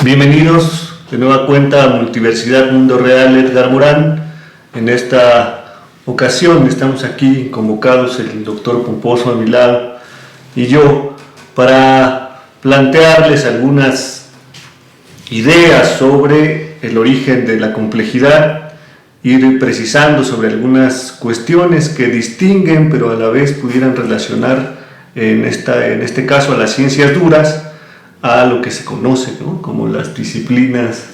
Bienvenidos de nueva cuenta a Multiversidad Mundo Real, Edgar Morán. En esta ocasión estamos aquí convocados el doctor Pomposo a mi lado y yo para plantearles algunas ideas sobre el origen de la complejidad, ir precisando sobre algunas cuestiones que distinguen pero a la vez pudieran relacionar en este caso a las ciencias duras, a lo que se conoce, ¿no?, como las disciplinas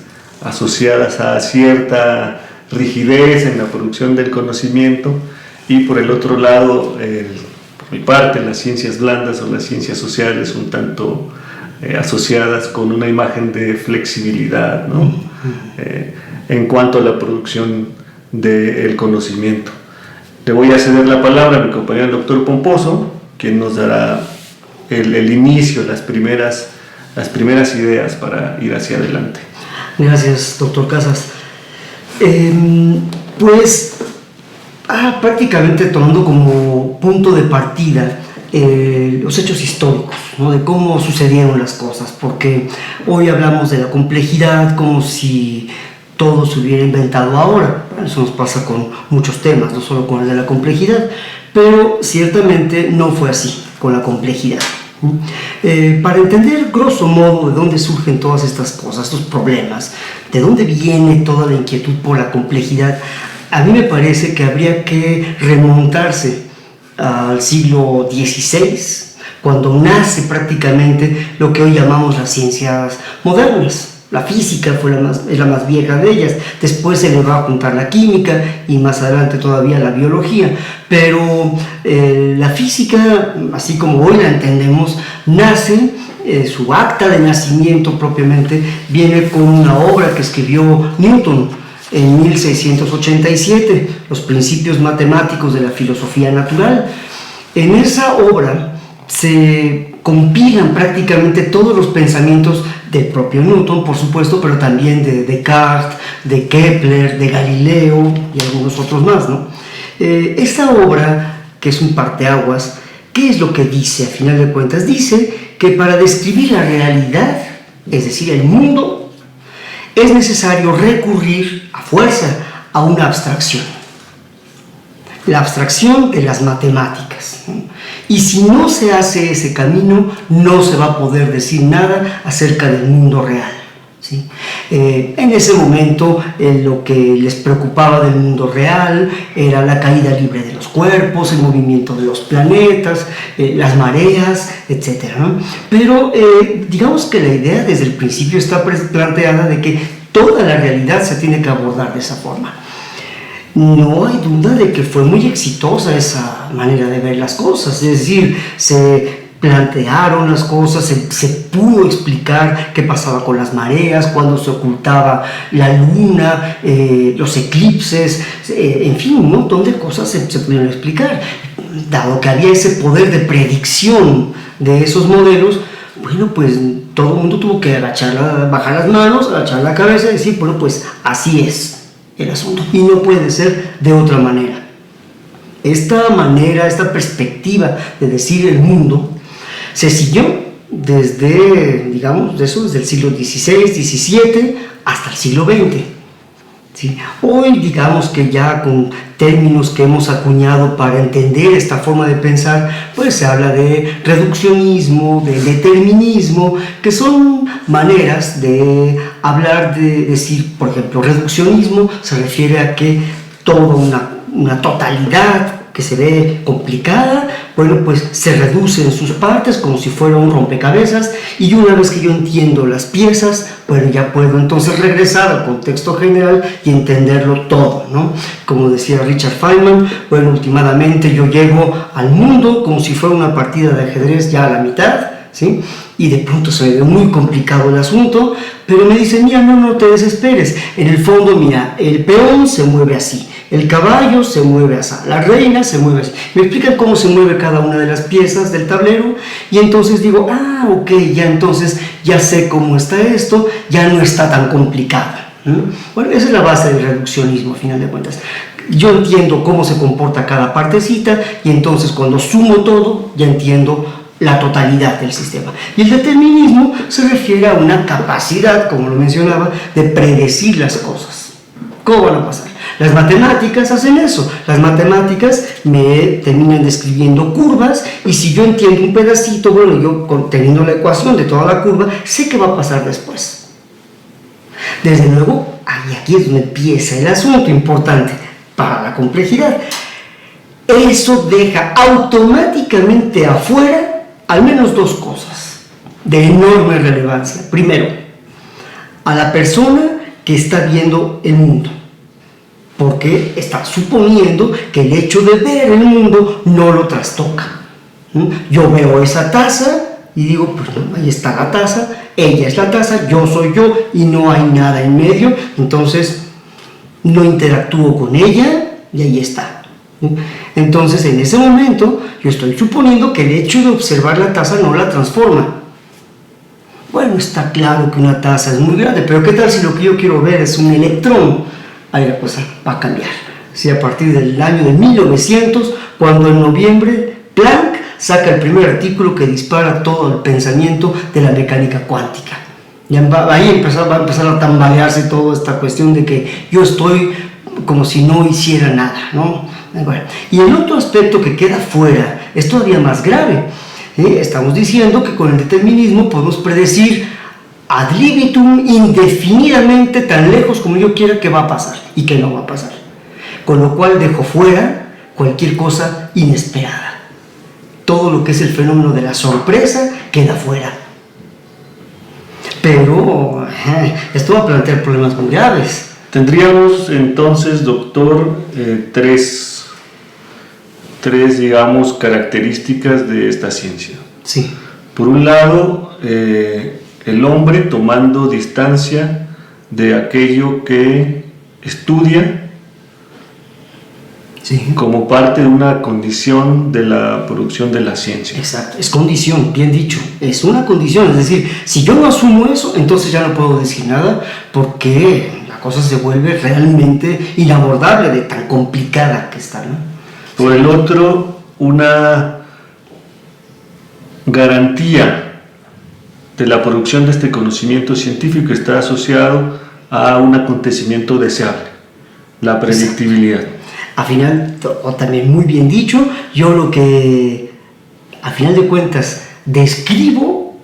asociadas a cierta rigidez en la producción del conocimiento, y por el otro lado, por mi parte, las ciencias blandas o las ciencias sociales un tanto asociadas con una imagen de flexibilidad, ¿no?, en cuanto a la producción del conocimiento. Le voy a ceder la palabra a mi compañero el doctor Pomposo, quien nos dará el inicio, las primeras ideas para ir hacia adelante. Gracias, doctor Casas. Prácticamente tomando como punto de partida los hechos históricos, ¿no?, de cómo sucedieron las cosas, porque hoy hablamos de la complejidad como si todo se hubiera inventado ahora. Eso nos pasa con muchos temas, no solo con el de la complejidad, pero ciertamente no fue así con la complejidad. Para entender grosso modo de dónde surgen todas estas cosas, estos problemas, de dónde viene toda la inquietud por la complejidad, a mí me parece que habría que remontarse al siglo XVI, cuando nace prácticamente lo que hoy llamamos las ciencias modernas. La física es la más vieja de ellas, después se le va a juntar la química y más adelante todavía la biología, pero la física, así como hoy la entendemos, nace, su acta de nacimiento propiamente viene con una obra que escribió Newton en 1687, Los principios matemáticos de la filosofía natural. En esa obra se compilan prácticamente todos los pensamientos del propio Newton, por supuesto, pero también de Descartes, de Kepler, de Galileo y algunos otros más, ¿no? Esta obra, que es un parteaguas, ¿qué es lo que dice? A final de cuentas, dice que para describir la realidad, es decir, el mundo, es necesario recurrir a fuerza a una abstracción. La abstracción de las matemáticas, ¿no? Y si no se hace ese camino, no se va a poder decir nada acerca del mundo real, ¿sí? En ese momento, lo que les preocupaba del mundo real era la caída libre de los cuerpos, el movimiento de los planetas, las mareas, etc., ¿no? Pero digamos que la idea desde el principio está planteada de que toda la realidad se tiene que abordar de esa forma. No hay duda de que fue muy exitosa esa manera de ver las cosas, es decir, se plantearon las cosas, se pudo explicar qué pasaba con las mareas, cuando se ocultaba la luna, los eclipses, en fin, un montón de cosas se pudieron explicar. Dado que había ese poder de predicción de esos modelos, bueno, pues todo el mundo tuvo que bajar las manos, agachar la cabeza y decir, bueno, pues así es el asunto, y no puede ser de otra manera. Esta manera, esta perspectiva de decir el mundo se siguió desde, digamos, desde el siglo XVI, XVII hasta el siglo XX. ¿Sí? Hoy, digamos que ya con términos que hemos acuñado para entender esta forma de pensar, pues se habla de reduccionismo, de determinismo, que son maneras de hablar, de decir, por ejemplo, reduccionismo se refiere a que toda una totalidad que se ve complicada, bueno, pues se reduce en sus partes como si fuera un rompecabezas, y una vez que yo entiendo las piezas, bueno, ya puedo entonces regresar al contexto general y entenderlo todo, ¿no? Como decía Richard Feynman, bueno, últimamente yo llego al mundo como si fuera una partida de ajedrez ya a la mitad, ¿sí? Y de pronto se ve muy complicado el asunto, pero me dicen, mira, no te desesperes, en el fondo, mira, el peón se mueve así, el caballo se mueve así, la reina se mueve así. Me explican cómo se mueve cada una de las piezas del tablero, y entonces digo, ok, ya sé cómo está esto, ya no está tan complicada, ¿no? Bueno, esa es la base del reduccionismo, a final de cuentas. Yo entiendo cómo se comporta cada partecita, y entonces cuando sumo todo, ya entiendo la totalidad del sistema. Y el determinismo se refiere a una capacidad, como lo mencionaba, de predecir las cosas. ¿Cómo van a pasar? Las matemáticas hacen eso. Las matemáticas me terminan describiendo curvas, y si yo entiendo un pedacito, bueno, yo teniendo la ecuación de toda la curva, sé qué va a pasar después. Desde luego, aquí es donde empieza el asunto importante para la complejidad. Eso deja automáticamente afuera al menos dos cosas de enorme relevancia. Primero, a la persona que está viendo el mundo, porque está suponiendo que el hecho de ver el mundo no lo trastoca. Yo veo esa taza y digo, pues no, ahí está la taza, ella es la taza, yo soy yo, y no hay nada en medio, entonces no interactúo con ella y ahí está. Entonces, en ese momento, yo estoy suponiendo que el hecho de observar la taza no la transforma. Bueno, está claro que una taza es muy grande, pero ¿qué tal si lo que yo quiero ver es un electrón? Ahí la cosa va a cambiar. Sí, a partir del año de 1900, cuando en noviembre Planck saca el primer artículo que dispara todo el pensamiento de la mecánica cuántica. Ahí va a empezar a tambalearse toda esta cuestión de que yo estoy como si no hiciera nada, ¿no? Bueno, y el otro aspecto que queda fuera es todavía más grave. Estamos diciendo que con el determinismo podemos predecir ad libitum, indefinidamente, tan lejos como yo quiera, que va a pasar y que no va a pasar. Con lo cual dejo fuera cualquier cosa inesperada. Todo lo que es el fenómeno de la sorpresa queda fuera. Pero esto va a plantear problemas muy graves. Tendríamos entonces, doctor, tres, digamos, características de esta ciencia. Sí. Por un lado, el hombre tomando distancia de aquello que estudia, sí, como parte de una condición de la producción de la ciencia. Exacto, es condición, bien dicho, es una condición, es decir, si yo no asumo eso, entonces ya no puedo decir nada, porque la cosa se vuelve realmente inabordable de tan complicada que está, ¿no? Por el otro, una garantía de la producción de este conocimiento científico está asociado a un acontecimiento deseable, la predictibilidad. Al final, o también muy bien dicho, yo lo que a final de cuentas describo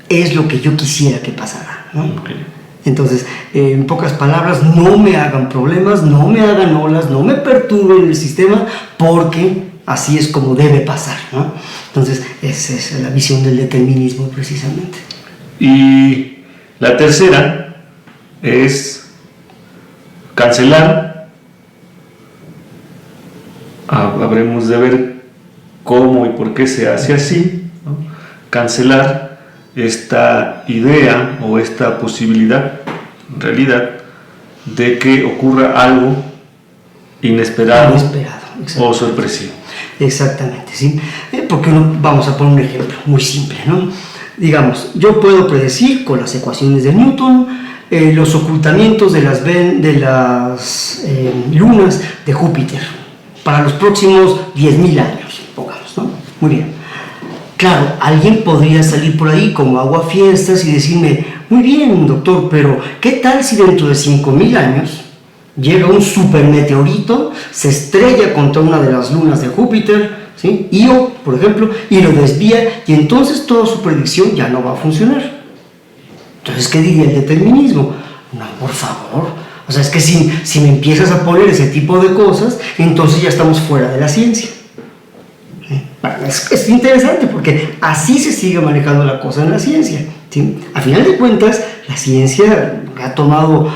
es lo que yo quisiera que pasara, ¿no? Okay. Entonces, en pocas palabras, no me hagan problemas, no me hagan olas, no me perturben el sistema, porque así es como debe pasar, ¿no? Entonces, esa es la visión del determinismo precisamente. Y la tercera es cancelar. Habremos de ver cómo y por qué se hace así, ¿no? Cancelar esta idea o esta posibilidad, en realidad, de que ocurra algo inesperado o sorpresivo. Exactamente, ¿sí? Porque vamos a poner un ejemplo muy simple, ¿no? Digamos, yo puedo predecir con las ecuaciones de Newton los ocultamientos de las lunas de Júpiter para los próximos 10.000 años, pongamos, ¿no? Muy bien. Claro, alguien podría salir por ahí como aguafiestas y decirme, muy bien, doctor, pero ¿qué tal si dentro de 5.000 años llega un supermeteorito, se estrella contra una de las lunas de Júpiter, ¿sí? Io, por ejemplo, y lo desvía, y entonces toda su predicción ya no va a funcionar? Entonces, ¿qué diría el determinismo? No, por favor. O sea, es que si me empiezas a poner ese tipo de cosas, entonces ya estamos fuera de la ciencia. Es interesante porque así se sigue manejando la cosa en la ciencia, ¿sí? A final de cuentas, la ciencia ha tomado,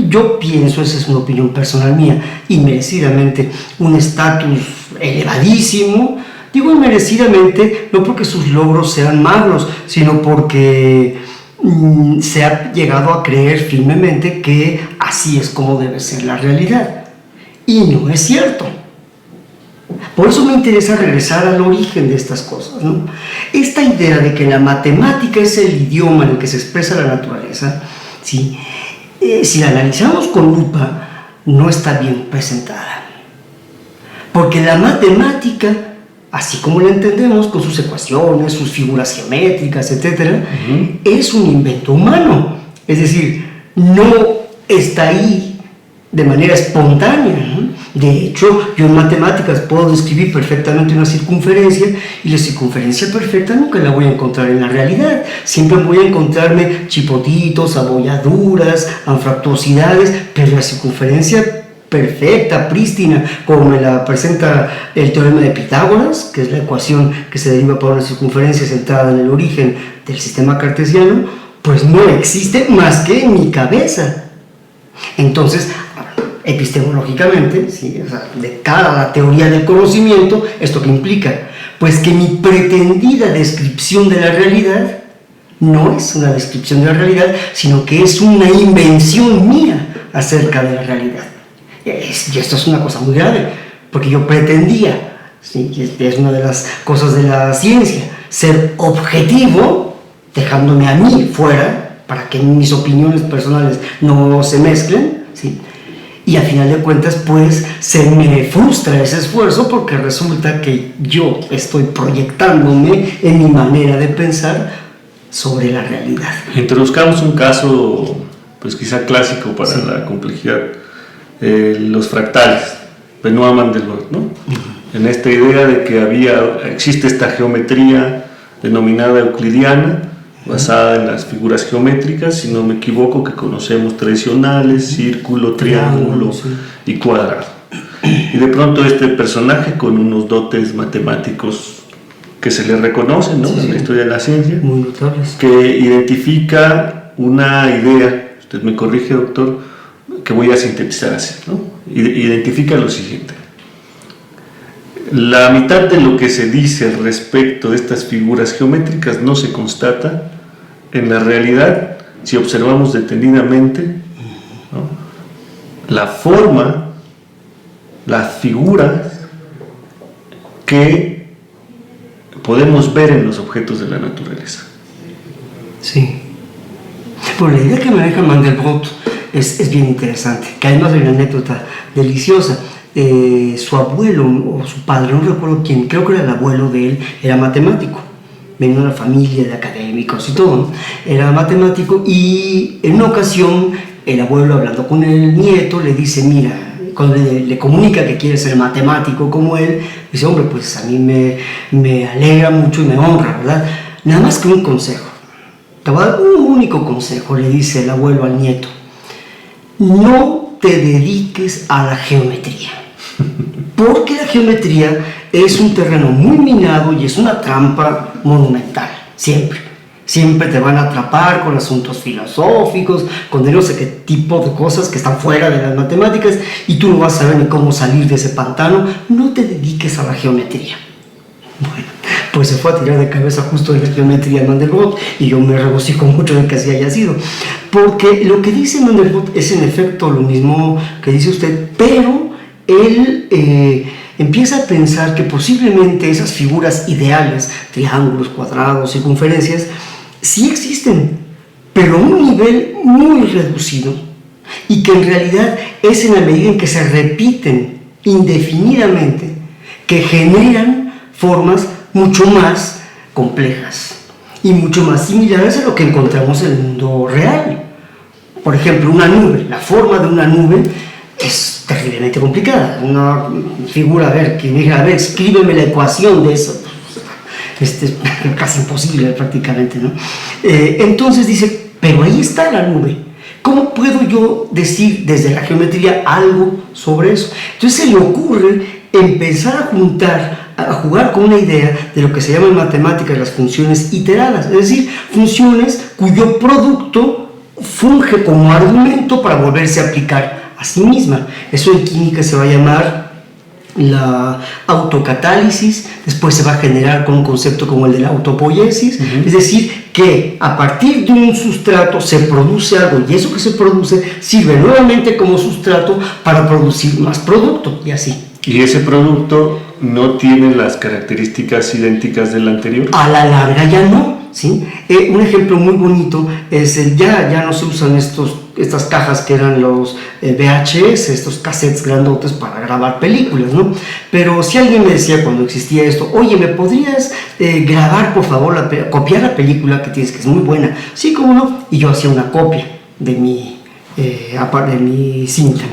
yo pienso, esa es una opinión personal mía, inmerecidamente un estatus elevadísimo. Digo inmerecidamente no porque sus logros sean malos, sino porque se ha llegado a creer firmemente que así es como debe ser la realidad. Y no es cierto. Por eso me interesa regresar al origen de estas cosas, ¿no? Esta idea de que la matemática es el idioma en el que se expresa la naturaleza, ¿sí? Si la analizamos con lupa, no está bien presentada. Porque la matemática, así como la entendemos, con sus ecuaciones, sus figuras geométricas, etc., es un invento humano. Es decir, no está ahí de manera espontánea, ¿no? De hecho, yo en matemáticas puedo describir perfectamente una circunferencia, y la circunferencia perfecta nunca la voy a encontrar en la realidad. Siempre voy a encontrarme chipotitos, abolladuras, anfractuosidades, pero la circunferencia perfecta, prístina, como me la presenta el teorema de Pitágoras, que es la ecuación que se deriva para una circunferencia centrada en el origen del sistema cartesiano, pues no existe más que en mi cabeza. Entonces, epistemológicamente, ¿sí? O sea, de cara a la teoría del conocimiento, ¿esto qué implica? Pues que mi pretendida descripción de la realidad no es una descripción de la realidad, sino que es una invención mía acerca de la realidad. Y esto es una cosa muy grave, porque yo pretendía, ¿sí? Y es una de las cosas de la ciencia, ser objetivo, dejándome a mí fuera, para que mis opiniones personales no se mezclen, ¿sí? Y a final de cuentas, pues, se me frustra ese esfuerzo, porque resulta que yo estoy proyectándome en mi manera de pensar sobre la realidad. Introduzcamos un caso, pues quizá clásico para la complejidad, los fractales, Benoit Mandelbrot, ¿no? En esta idea de que existe esta geometría denominada euclidiana, basada en las figuras geométricas, si no me equivoco, que conocemos tradicionales, círculo, triángulo y cuadrado. Y de pronto este personaje, con unos dotes matemáticos que se le reconocen, ¿no? En la historia de la ciencia, muy notables, que identifica una idea, usted me corrige, doctor, que voy a sintetizar así, ¿no? Identifica lo siguiente: la mitad de lo que se dice respecto de estas figuras geométricas no se constata en la realidad si observamos detenidamente, ¿no?, la forma, las figuras que podemos ver en los objetos de la naturaleza. Sí. Bueno, la idea que maneja Mandelbrot es bien interesante, que además hay una anécdota deliciosa. Su abuelo o su padre, no recuerdo quién, creo que era el abuelo de él, era matemático, venía de una familia de académicos y todo, ¿no? Era matemático, y en una ocasión el abuelo, hablando con el nieto, le dice, mira, cuando le comunica que quiere ser matemático como él, dice, hombre, pues a mí me alegra mucho y me honra, ¿verdad? Nada más que un consejo, te voy a dar un único consejo, le dice el abuelo al nieto: no te dediques a la geometría, porque la geometría es un terreno muy minado y es una trampa monumental. Siempre te van a atrapar con asuntos filosóficos, con no sé qué tipo de cosas que están fuera de las matemáticas, y tú no vas a saber ni cómo salir de ese pantano. No te dediques a la geometría. Bueno, pues se fue a tirar de cabeza justo en la geometría de Mandelbrot, y yo me regocijo mucho de que así haya sido, porque lo que dice Mandelbrot es en efecto lo mismo que dice usted, pero él empieza a pensar que posiblemente esas figuras ideales, triángulos, cuadrados, circunferencias, sí existen, pero a un nivel muy reducido, y que en realidad es en la medida en que se repiten indefinidamente que generan formas mucho más complejas y mucho más similares a lo que encontramos en el mundo real. Por ejemplo, una nube, la forma de una nube es terriblemente complicada. Una figura, a ver, escríbeme la ecuación de eso. Es casi imposible prácticamente, ¿no? Entonces dice, pero ahí está la nube. ¿Cómo puedo yo decir desde la geometría algo sobre eso? Entonces se le ocurre empezar a jugar con una idea de lo que se llama en matemáticas las funciones iteradas, es decir, funciones cuyo producto funge como argumento para volverse a aplicar a sí misma. Eso en química se va a llamar la autocatálisis, después se va a generar con un concepto como el de la autopoiesis, es decir, que a partir de un sustrato se produce algo, y eso que se produce sirve nuevamente como sustrato para producir más producto, y así. ¿Y ese producto no tiene las características idénticas del anterior? A la larga ya no. ¿sí? Un ejemplo muy bonito es ya no se usan estas cajas que eran los VHS, estos cassettes grandotes para grabar películas, ¿no? Pero si alguien me decía cuando existía esto, oye, ¿me podrías grabar, por favor, copiar la película que tienes, que es muy buena? Sí, cómo no, y yo hacía una copia de mi cinta.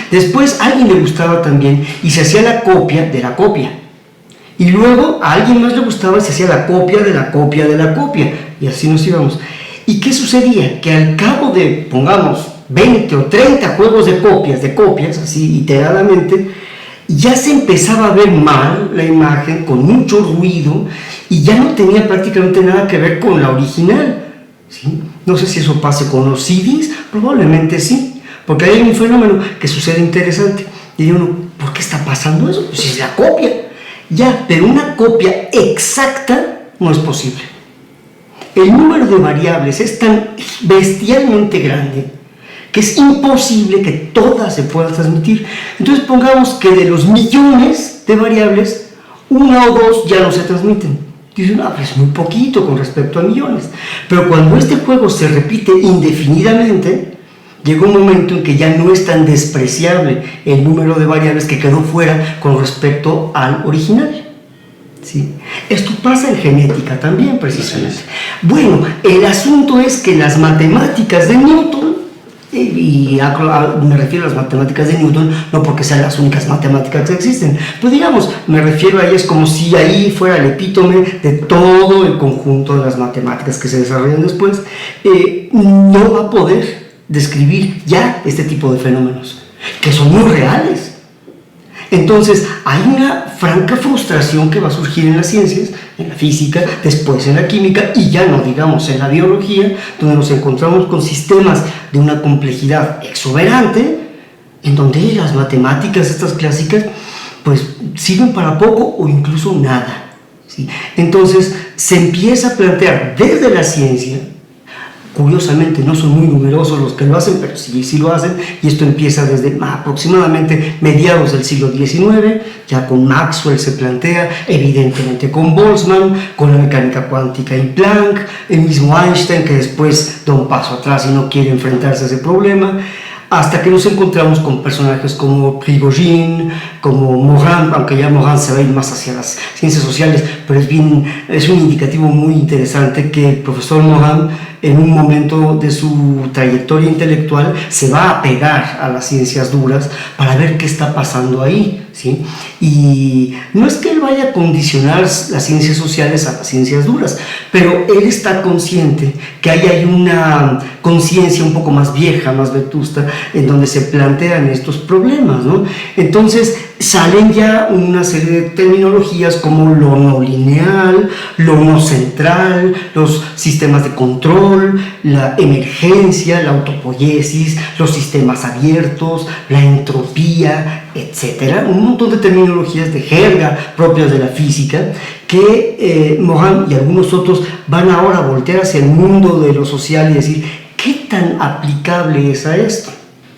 Después a alguien le gustaba también y se hacía la copia de la copia. Y luego a alguien más le gustaba y se hacía la copia de la copia de la copia. Y así nos íbamos. ¿Y qué sucedía? Que al cabo de, pongamos, 20 o 30 juegos de copias, así iteradamente, ya se empezaba a ver mal la imagen, con mucho ruido, y ya no tenía prácticamente nada que ver con la original, ¿sí? No sé si eso pase con los CDs, probablemente sí, porque hay un fenómeno que sucede interesante. Y digo, ¿por qué está pasando eso? Pues es la copia. Ya, pero una copia exacta no es posible. El número de variables es tan bestialmente grande que es imposible que todas se puedan transmitir. Entonces pongamos que de los millones de variables, una o dos ya no se transmiten. Dicen, pues muy poquito con respecto a millones. Pero cuando este juego se repite indefinidamente, llega un momento en que ya no es tan despreciable el número de variables que quedó fuera con respecto al original. ¿Sí? Esto pasa en genética también, precisamente. Sí. Bueno, el asunto es que las matemáticas de Newton, y me refiero a las matemáticas de Newton, no porque sean las únicas matemáticas que existen, pues digamos, me refiero a ellas como si ahí fuera el epítome de todo el conjunto de las matemáticas que se desarrollan después, no va a poder describir ya este tipo de fenómenos, que son muy reales. Entonces, hay una franca frustración que va a surgir en las ciencias, en la física, después en la química y ya no digamos en la biología, donde nos encontramos con sistemas de una complejidad exuberante, en donde las matemáticas, estas clásicas, pues sirven para poco o incluso nada, ¿sí? Entonces, se empieza a plantear desde la ciencia. Curiosamente no son muy numerosos los que lo hacen, pero sí lo hacen, y esto empieza desde aproximadamente mediados del siglo XIX, ya con Maxwell se plantea, evidentemente con Boltzmann, con la mecánica cuántica y Planck, el mismo Einstein, que después da un paso atrás y no quiere enfrentarse a ese problema, hasta que nos encontramos con personajes como Prigogine, como Morin, aunque ya Morin se va a ir más hacia las ciencias sociales, pero es un indicativo muy interesante que el profesor Morin, en un momento de su trayectoria intelectual, se va a pegar a las ciencias duras para ver qué está pasando ahí, ¿sí? Y no es que él vaya a condicionar las ciencias sociales a las ciencias duras, pero él está consciente que hay una conciencia un poco más vieja, más vetusta, en donde se plantean estos problemas, ¿no? Entonces salen ya una serie de terminologías como lo no lineal, lo no central, los sistemas de control, la emergencia, la autopoiesis, los sistemas abiertos, la entropía, etcétera, un montón de terminologías de jerga propias de la física que Morin y algunos otros van ahora a voltear hacia el mundo de lo social y decir, ¿qué tan aplicable es a esto?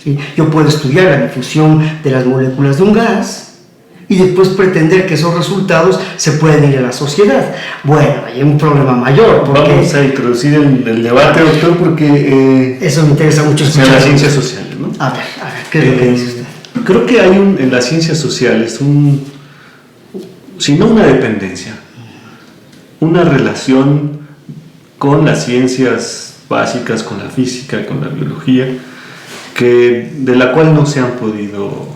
¿Sí? Yo puedo estudiar la difusión de las moléculas de un gas y después pretender que esos resultados se pueden ir a la sociedad. Bueno, hay un problema mayor. Vamos a introducir el debate, doctor, porque eso me interesa mucho escuchar. En las ciencias sociales, ¿no? A ver, ¿qué es lo que dice usted? Creo que hay en las ciencias sociales si no una dependencia, una relación con las ciencias básicas, con la física, con la biología, de la cual no se han podido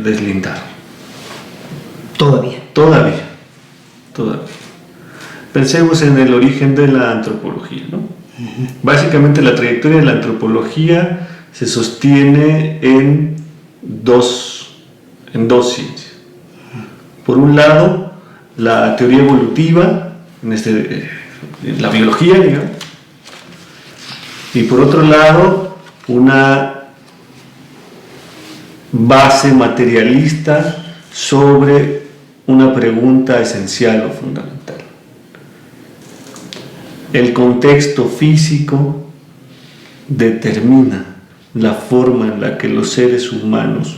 deslindar. Todavía. Pensemos en el origen de la antropología, ¿no? Uh-huh. Básicamente la trayectoria de la antropología se sostiene en dos ciencias. Por un lado, la teoría evolutiva, la biología, digamos, y por otro lado, una base materialista sobre una pregunta esencial o fundamental. El contexto físico determina la forma en la que los seres humanos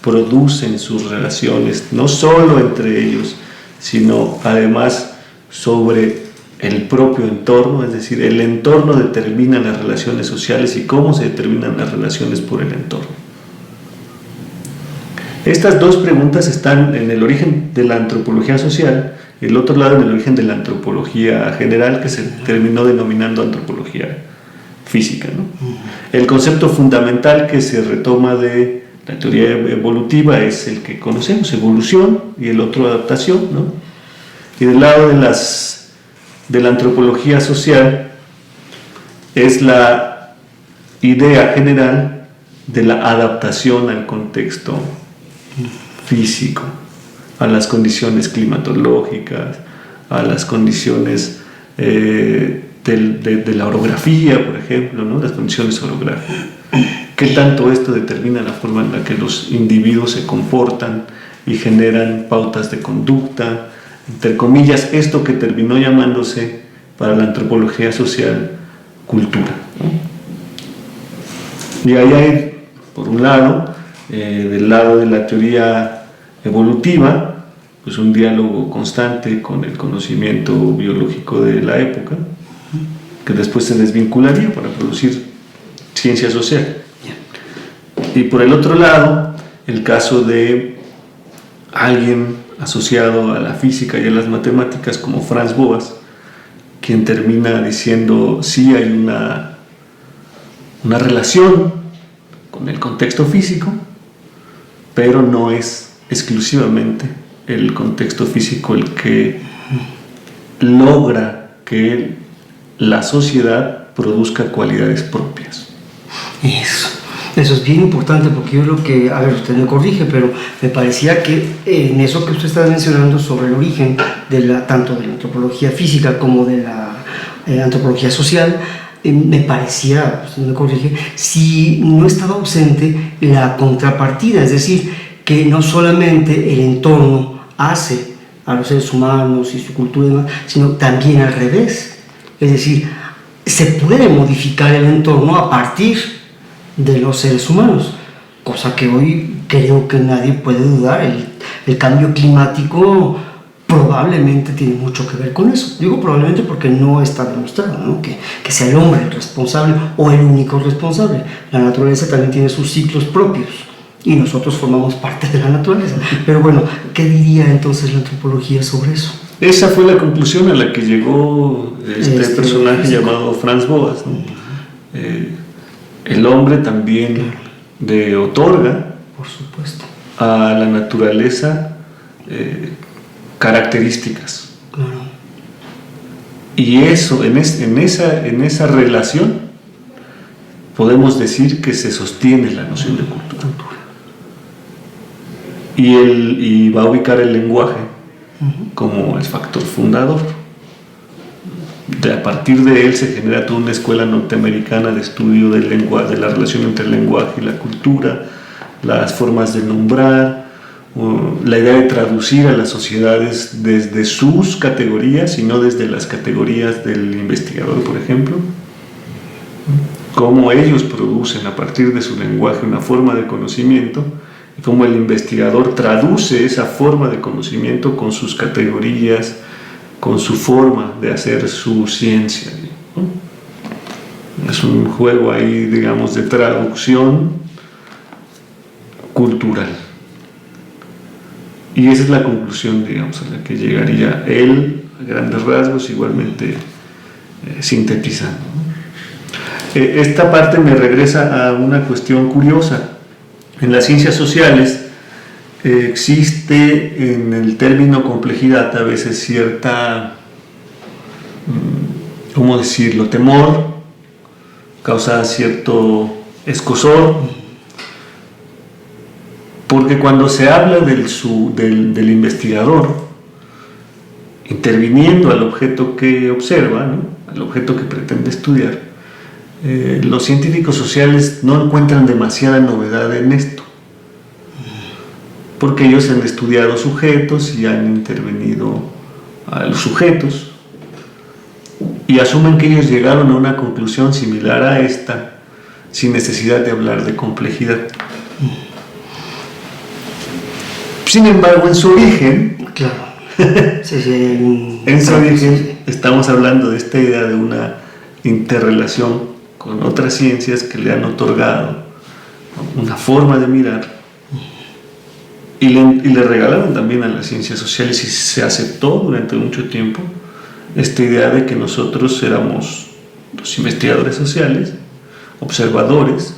producen sus relaciones, no solo entre ellos, sino además sobre el propio entorno, es decir, el entorno determina las relaciones sociales y cómo se determinan las relaciones por el entorno. Estas dos preguntas están en el origen de la antropología social, y el otro lado en el origen de la antropología general, que se terminó denominando antropología física, ¿no? El concepto fundamental que se retoma de la teoría evolutiva es el que conocemos, evolución, y el otro adaptación, ¿no? Y del lado de la antropología social es la idea general de la adaptación al contexto físico, a las condiciones climatológicas, a las condiciones de la orografía, por ejemplo, ¿no? Las condiciones orográficas. ¿Qué tanto esto determina la forma en la que los individuos se comportan y generan pautas de conducta? Entre comillas, esto que terminó llamándose para la antropología social cultura, ¿no? Y ahí hay, por un lado, del lado de la teoría evolutiva, pues un diálogo constante con el conocimiento biológico de la época, que después se desvincularía para producir ciencia social. Y por el otro lado, el caso de alguien asociado a la física y a las matemáticas como Franz Boas, quien termina diciendo sí hay una relación con el contexto físico, pero no es exclusivamente el contexto físico el que logra que la sociedad produzca cualidades propias. Eso es bien importante, porque yo creo que, a ver, usted me corrige, pero me parecía que en eso que usted estaba mencionando sobre el origen tanto de la antropología física como de la antropología social, me parecía, usted me corrige, si no estaba ausente la contrapartida, es decir, que no solamente el entorno hace a los seres humanos y su cultura y demás, sino también al revés. Es decir, se puede modificar el entorno a partir de los seres humanos, cosa que hoy creo que nadie puede dudar. El cambio climático probablemente tiene mucho que ver con eso. Digo probablemente porque no está demostrado, ¿no? que sea el hombre el responsable o el único responsable. La naturaleza también tiene sus ciclos propios y nosotros formamos parte de la naturaleza. Pero bueno, ¿qué diría entonces la antropología sobre eso? Esa fue la conclusión a la que llegó este personaje físico llamado Franz Boas, ¿no? El hombre también le otorga, por supuesto, a la naturaleza características. Claro. Y eso, en esa relación, podemos decir que se sostiene la noción de cultura. Y va a ubicar el lenguaje como el factor fundador. A partir de él se genera toda una escuela norteamericana de estudio del lenguaje, de la relación entre el lenguaje y la cultura, las formas de nombrar, la idea de traducir a las sociedades desde sus categorías y no desde las categorías del investigador, por ejemplo. Cómo ellos producen a partir de su lenguaje una forma de conocimiento y cómo el investigador traduce esa forma de conocimiento con sus categorías, con su forma de hacer su ciencia, ¿no? Es un juego ahí, digamos, de traducción cultural. Y esa es la conclusión, digamos, a la que llegaría él, a grandes rasgos, igualmente sintetizando, ¿no? Esta parte me regresa a una cuestión curiosa. En las ciencias sociales existe en el término complejidad a veces cierta, ¿cómo decirlo?, temor, causa cierto escozor, porque cuando se habla del investigador interviniendo al objeto que observa, ¿no?, al objeto que pretende estudiar, los científicos sociales no encuentran demasiada novedad en esto, porque ellos han estudiado sujetos y han intervenido a los sujetos y asumen que ellos llegaron a una conclusión similar a esta sin necesidad de hablar de complejidad. Sin embargo, en su origen, claro, sí, en su origen estamos hablando de esta idea de una interrelación con otras ciencias que le han otorgado una forma de mirar y le regalaron también a las ciencias sociales, y se aceptó durante mucho tiempo esta idea de que nosotros éramos los investigadores sociales, observadores,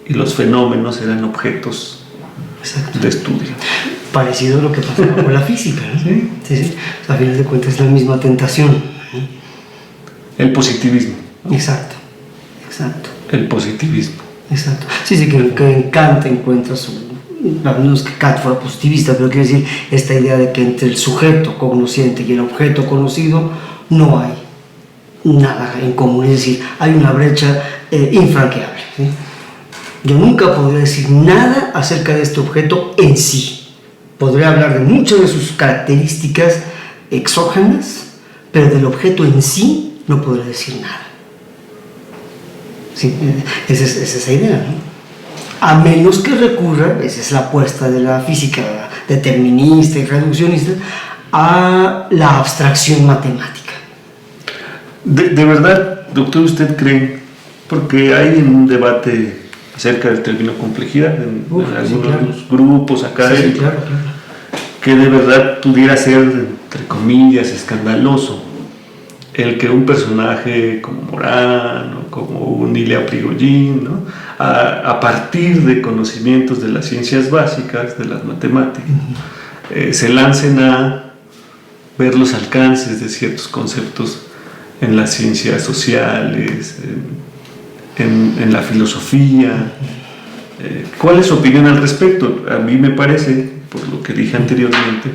y los fenómenos eran objetos de estudio. Parecido a lo que pasaba con la física, ¿no? Sí. Sí, sí. O sea, a final de cuentas es la misma tentación, ¿no? El positivismo, ¿no? Exacto, exacto. El positivismo. Exacto. Sí, sí, que en Kant encuentra su... No es que Kant fuera positivista, pero quiero decir esta idea de que entre el sujeto cognosciente y el objeto conocido no hay nada en común, es decir, hay una brecha infranqueable, ¿sí? Yo nunca podría decir nada acerca de este objeto en sí. Podría hablar de muchas de sus características exógenas, pero del objeto en sí no podría decir nada. Sí, esa es esa idea, ¿no? A menos que recurra, esa es la apuesta de la física determinista y reduccionista, a la abstracción matemática. De verdad, doctor, ¿usted cree? Porque hay un debate acerca del término complejidad en algunos sí, claro. de los grupos académicos, Sí, claro. que de verdad pudiera ser, entre comillas, escandaloso el que un personaje como Morán o como un Ilya Prigogine, ¿no? a partir de conocimientos de las ciencias básicas, de las matemáticas, se lancen a ver los alcances de ciertos conceptos en las ciencias sociales, en la filosofía. ¿Cuál es su opinión al respecto? A mí me parece, por lo que dije anteriormente,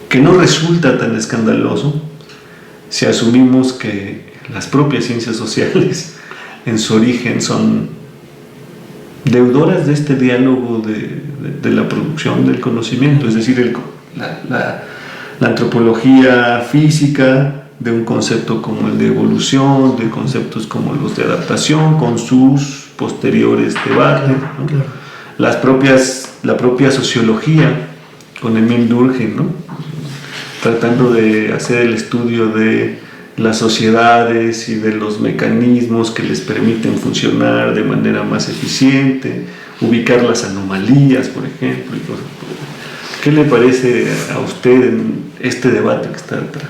que no resulta tan escandaloso si asumimos que las propias ciencias sociales en su origen son deudoras de este diálogo de la producción del conocimiento, es decir, la antropología física de un concepto como el de evolución, de conceptos como los de adaptación, con sus posteriores debates, ¿no? Claro. La propia sociología, con Emile Durkheim, ¿no? Tratando de hacer el estudio de las sociedades y de los mecanismos que les permiten funcionar de manera más eficiente, ubicar las anomalías, por ejemplo, y cosas por el... ¿Qué le parece a usted en este debate que está detrás?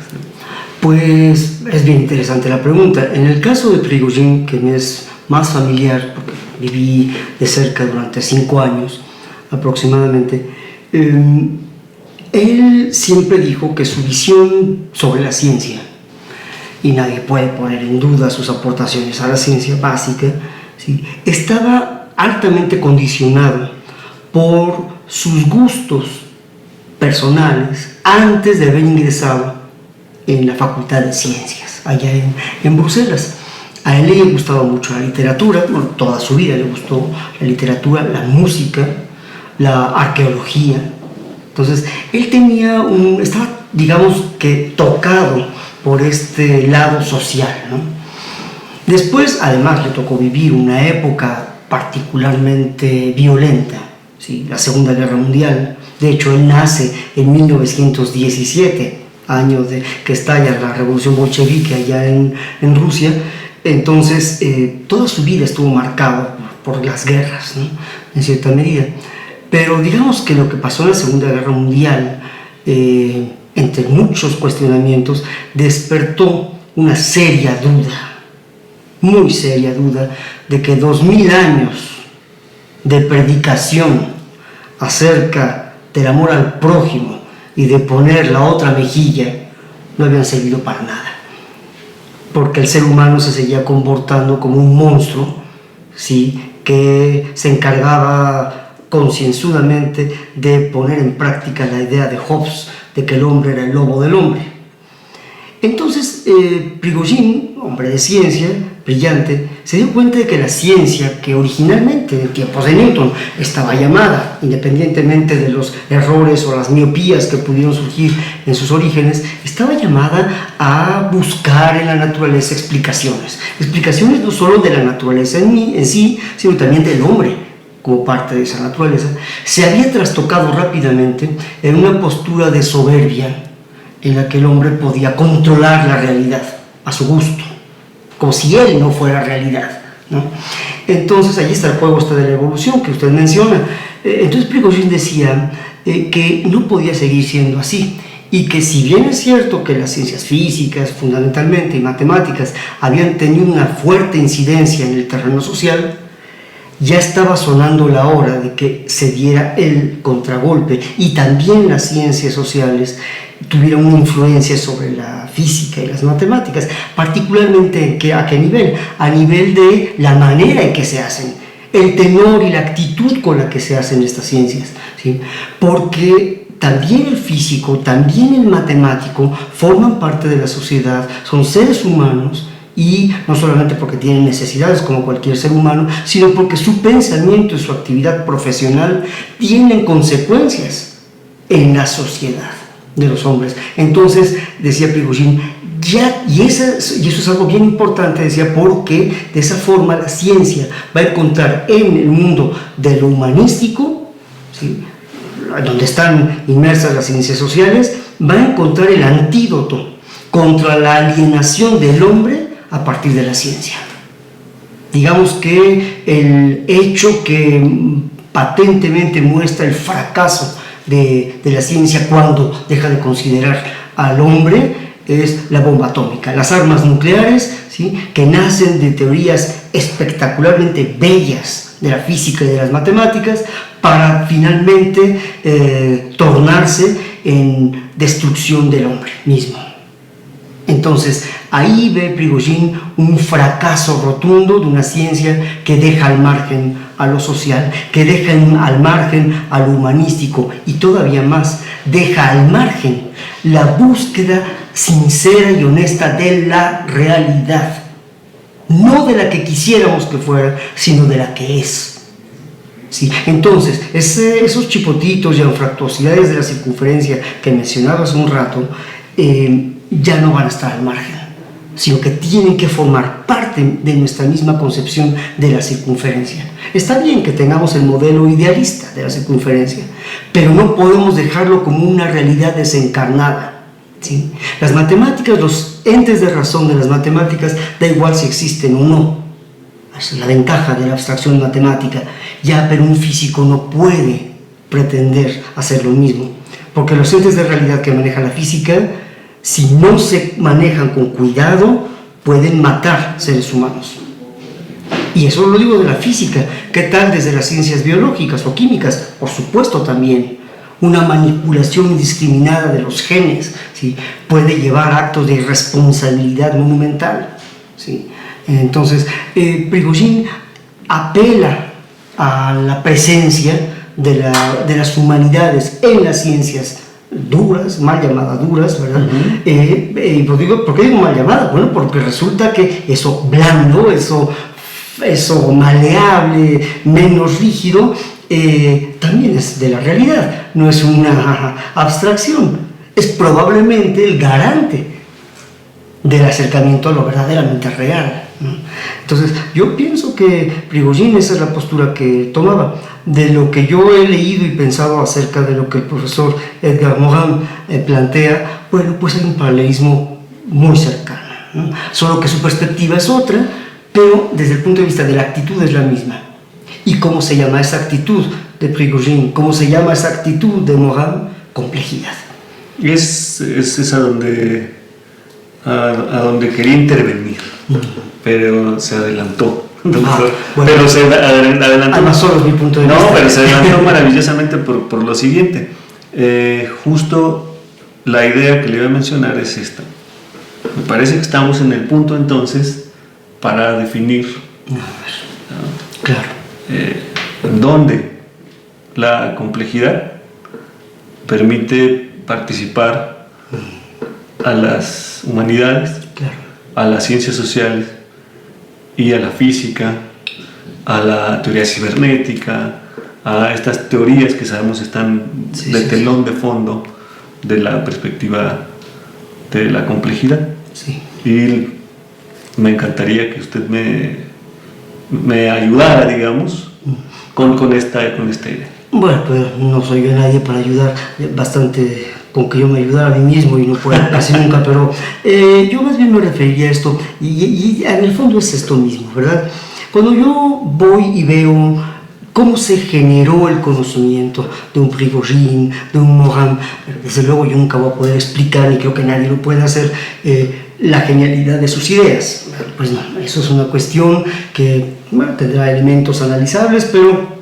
Pues es bien interesante la pregunta. En el caso de Prigogine, que me es más familiar, porque viví de cerca durante 5 años aproximadamente, él siempre dijo que su visión sobre la ciencia, y nadie puede poner en duda sus aportaciones a la ciencia básica, ¿sí?, estaba altamente condicionado por sus gustos personales antes de haber ingresado en la Facultad de Ciencias, allá en Bruselas. A él le gustaba mucho la literatura, bueno, toda su vida le gustó la literatura, la música, la arqueología. Entonces, él estaba, digamos que, tocado por este lado social, ¿no? Después, además, le tocó vivir una época particularmente violenta, ¿sí?, la Segunda Guerra Mundial. De hecho, él nace en 1917, año de que estalla la revolución bolchevique allá en Rusia. Entonces, toda su vida estuvo marcada por las guerras, ¿no?, en cierta medida. Pero digamos que lo que pasó en la Segunda Guerra Mundial, entre muchos cuestionamientos, despertó una seria duda, muy seria duda, de que 2000 años de predicación acerca del amor al prójimo y de poner la otra mejilla no habían servido para nada, porque el ser humano se seguía comportando como un monstruo, ¿sí?, que se encargaba concienzudamente de poner en práctica la idea de Hobbes de que el hombre era el lobo del hombre. Entonces, Prigogine, hombre de ciencia, brillante, se dio cuenta de que la ciencia, que originalmente en tiempos de Newton estaba llamada, independientemente de los errores o las miopías que pudieron surgir en sus orígenes, estaba llamada a buscar en la naturaleza explicaciones no solo de la naturaleza en sí, sino también del hombre como parte de esa naturaleza. Se había trastocado rápidamente en una postura de soberbia en la que el hombre podía controlar la realidad a su gusto, como si él no fuera realidad, ¿no? Entonces ahí está el juego de la evolución que usted menciona. Entonces Prigozhin decía que no podía seguir siendo así, y que si bien es cierto que las ciencias físicas, fundamentalmente, y matemáticas, habían tenido una fuerte incidencia en el terreno social, ya estaba sonando la hora de que se diera el contragolpe y también las ciencias sociales tuvieran una influencia sobre la física y las matemáticas, particularmente ¿a qué nivel? A nivel de la manera en que se hacen, el tenor y la actitud con la que se hacen estas ciencias, ¿sí? Porque también el físico, también el matemático forman parte de la sociedad, son seres humanos, y no solamente porque tienen necesidades como cualquier ser humano, sino porque su pensamiento y su actividad profesional tienen consecuencias en la sociedad de los hombres. Entonces, decía Prigozhin, y eso es algo bien importante, decía, porque de esa forma la ciencia va a encontrar en el mundo de lo humanístico, ¿sí?, donde están inmersas las ciencias sociales, va a encontrar el antídoto contra la alienación del hombre a partir de la ciencia. Digamos que el hecho que patentemente muestra el fracaso de la ciencia cuando deja de considerar al hombre es la bomba atómica, las armas nucleares, ¿sí?, que nacen de teorías espectacularmente bellas de la física y de las matemáticas, para finalmente tornarse en destrucción del hombre mismo. Entonces, ahí ve Prigozhin un fracaso rotundo de una ciencia que deja al margen a lo social, que deja al margen a lo humanístico, y todavía más, deja al margen la búsqueda sincera y honesta de la realidad, no de la que quisiéramos que fuera, sino de la que es. Sí, entonces, esos chipotitos y anfractuosidades de la circunferencia que mencionaba hace un rato, ya no van a estar al margen, sino que tienen que formar parte de nuestra misma concepción de la circunferencia. Está bien que tengamos el modelo idealista de la circunferencia, pero no podemos dejarlo como una realidad desencarnada, ¿sí? Las matemáticas, los entes de razón de las matemáticas, da igual si existen o no. Esa es la ventaja de la abstracción matemática. Ya, pero un físico no puede pretender hacer lo mismo, porque los entes de realidad que maneja la física, si no se manejan con cuidado, pueden matar seres humanos. Y eso lo digo de la física. ¿Qué tal desde las ciencias biológicas o químicas? Por supuesto también. Una manipulación indiscriminada de los genes, ¿sí?, puede llevar a actos de irresponsabilidad monumental, ¿sí? Entonces, Prigozhin apela a la presencia de las humanidades en las ciencias duras, mal llamadas duras, ¿verdad? ¿Por qué digo mal llamadas? Bueno, porque resulta que eso blando, eso maleable, menos rígido, también es de la realidad, no es una abstracción, es probablemente el garante del acercamiento a lo verdaderamente real, ¿no? Entonces, yo pienso que Prigozhin, esa es la postura que tomaba. De lo que yo he leído y pensado acerca de lo que el profesor Edgar Morin plantea, bueno, pues hay un paralelismo muy cercano, ¿no? Solo que su perspectiva es otra, pero desde el punto de vista de la actitud es la misma. ¿Y cómo se llama esa actitud de Prigozhin? ¿Cómo se llama esa actitud de Morin? Complejidad. Es a donde quería intervenir, pero se adelantó. Bueno, pero se adelantó. Además, solo es mi punto de vista. No, pero se adelantó maravillosamente por lo siguiente. Justo la idea que le iba a mencionar es esta. Me parece que estamos en el punto entonces para definir, ¿no?, claro, dónde la complejidad permite participar a las humanidades, claro, a las ciencias sociales y a la física, a la teoría cibernética, a estas teorías que sabemos están de telón de fondo de la perspectiva de la complejidad. Sí. Y me encantaría que usted me ayudara, digamos, con esta idea. Bueno, pero no soy yo nadie para ayudar, bastante con que yo me ayudara a mí mismo y no puedo casi nunca, pero yo más bien me referiría a esto, y en el fondo es esto mismo, ¿verdad? Cuando yo voy y veo cómo se generó el conocimiento de un Prigogine, de un Morin, desde luego yo nunca voy a poder explicar, y creo que nadie lo puede hacer, la genialidad de sus ideas. Pues no, eso es una cuestión que bueno, tendrá elementos analizables, pero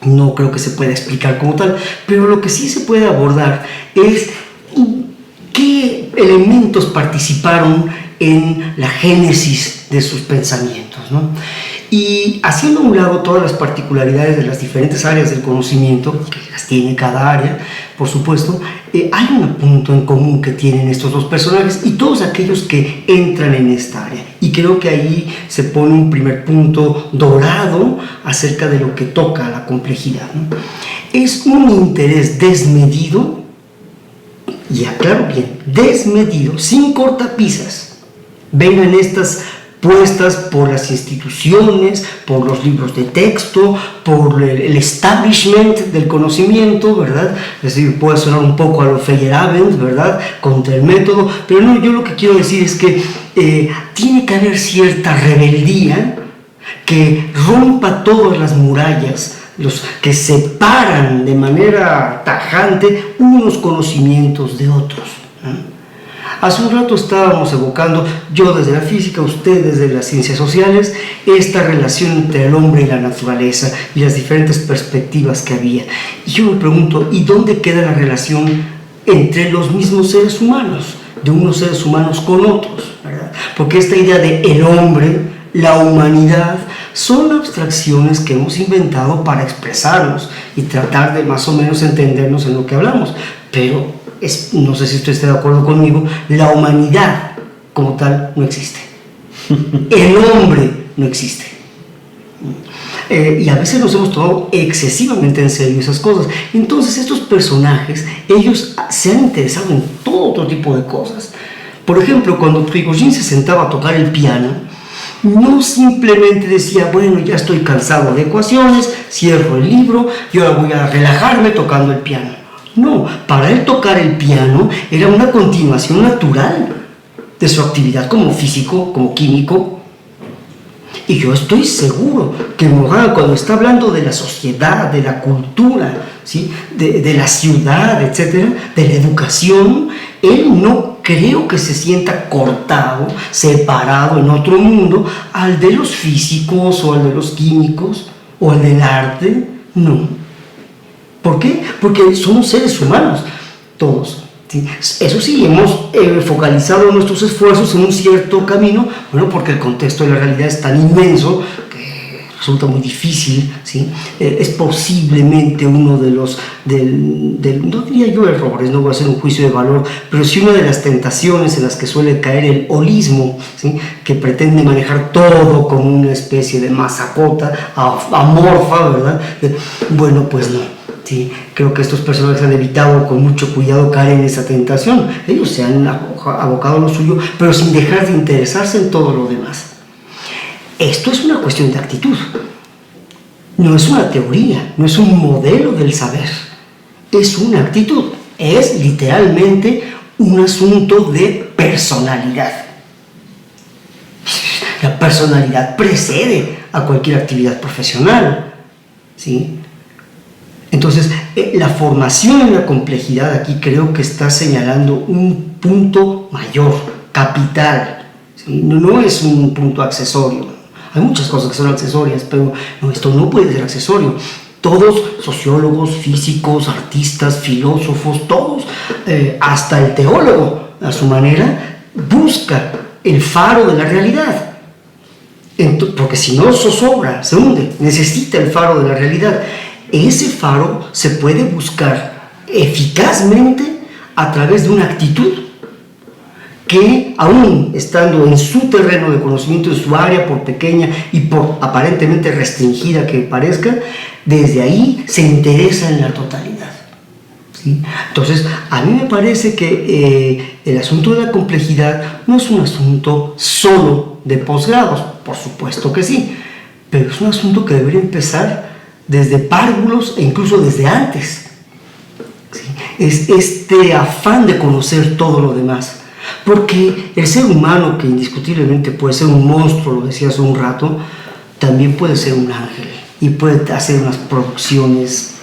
no creo que se pueda explicar como tal. Pero lo que sí se puede abordar es qué elementos participaron en la génesis de sus pensamientos, ¿no? Y haciendo a un lado todas las particularidades de las diferentes áreas del conocimiento, que las tiene cada área, por supuesto, hay un punto en común que tienen estos dos personajes y todos aquellos que entran en esta área. Y creo que ahí se pone un primer punto dorado acerca de lo que toca a la complejidad, ¿no? Es un interés desmedido, y aclaro bien, desmedido, sin cortapisas. Vengan estas puestas por las instituciones, por los libros de texto, por el establishment del conocimiento, ¿verdad? Es decir, puede sonar un poco a lo Feyerabend, ¿verdad? Contra el método, pero no, yo lo que quiero decir es que tiene que haber cierta rebeldía que rompa todas las murallas, los que separan de manera tajante unos conocimientos de otros, ¿no? Hace un rato estábamos evocando, yo desde la física, usted desde las ciencias sociales, esta relación entre el hombre y la naturaleza y las diferentes perspectivas que había. Y yo me pregunto, ¿y dónde queda la relación entre los mismos seres humanos, de unos seres humanos con otros, ¿verdad? Porque esta idea de el hombre, la humanidad, son abstracciones que hemos inventado para expresarnos y tratar de más o menos entendernos en lo que hablamos, pero no sé si usted está de acuerdo conmigo, la humanidad como tal no existe. El hombre no existe. Y a veces nos hemos tomado excesivamente en serio esas cosas. Entonces estos personajes, ellos se han interesado en todo otro tipo de cosas. Por ejemplo, cuando Prigogine se sentaba a tocar el piano, no simplemente decía, bueno, ya estoy cansado de ecuaciones, cierro el libro, yo ahora voy a relajarme tocando el piano. No, para él tocar el piano era una continuación natural de su actividad como físico, como químico. Y yo estoy seguro que Morin, cuando está hablando de la sociedad, de la cultura, ¿sí? de la ciudad, etcétera, de la educación, él no creo que se sienta cortado, separado en otro mundo al de los físicos o al de los químicos o al del arte, no. ¿Por qué? Porque somos seres humanos, todos. ¿Sí? Eso sí, hemos focalizado nuestros esfuerzos en un cierto camino, bueno, porque el contexto de la realidad es tan inmenso que resulta muy difícil, ¿sí? Es posiblemente uno de los, no diría yo errores, no voy a hacer un juicio de valor, pero sí una de las tentaciones en las que suele caer el holismo, ¿sí? Que pretende manejar todo como una especie de masacota amorfa, ¿verdad? Bueno, pues no. Sí, creo que estos personajes han evitado con mucho cuidado caer en esa tentación. Ellos se han abocado a lo suyo, pero sin dejar de interesarse en todo lo demás. Esto es una cuestión de actitud. No es una teoría, no es un modelo del saber. Es una actitud. Es literalmente un asunto de personalidad. La personalidad precede a cualquier actividad profesional, ¿sí? Entonces, la formación en la complejidad aquí creo que está señalando un punto mayor, capital, ¿sí? No es un punto accesorio. Hay muchas cosas que son accesorias, pero no, esto no puede ser accesorio. Todos, sociólogos, físicos, artistas, filósofos, todos, hasta el teólogo, a su manera, busca el faro de la realidad. Porque si no, zozobra, se hunde, necesita el faro de la realidad. Ese faro se puede buscar eficazmente a través de una actitud que, aún estando en su terreno de conocimiento, en su área, por pequeña y por aparentemente restringida que parezca, desde ahí se interesa en la totalidad, ¿sí? Entonces, a mí me parece que el asunto de la complejidad no es un asunto solo de posgrados, por supuesto que sí, pero es un asunto que debería empezar desde párvulos e incluso desde antes. ¿Sí? Es este afán de conocer todo lo demás, porque el ser humano, que indiscutiblemente puede ser un monstruo, lo decía hace un rato, también puede ser un ángel y puede hacer unas producciones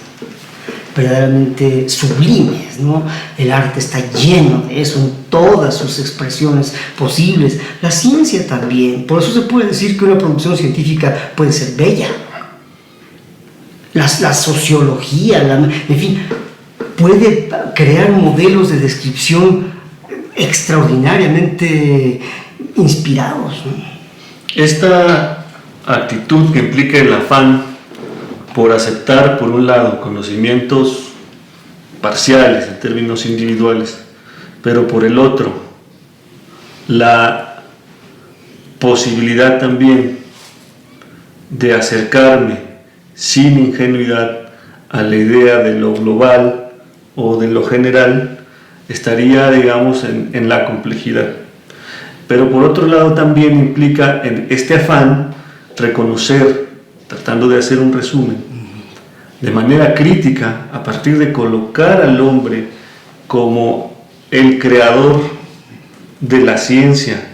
verdaderamente sublimes, ¿no? El arte está lleno de eso en todas sus expresiones posibles, la ciencia también. Por eso se puede decir que una producción científica puede ser bella. La sociología, en fin, puede crear modelos de descripción extraordinariamente inspirados, ¿no? Esta actitud que implica el afán por aceptar, por un lado, conocimientos parciales en términos individuales, pero por el otro, la posibilidad también de acercarme sin ingenuidad a la idea de lo global o de lo general, estaría, digamos, en la complejidad. Pero por otro lado también implica en este afán reconocer, tratando de hacer un resumen, de manera crítica, a partir de colocar al hombre como el creador de la ciencia,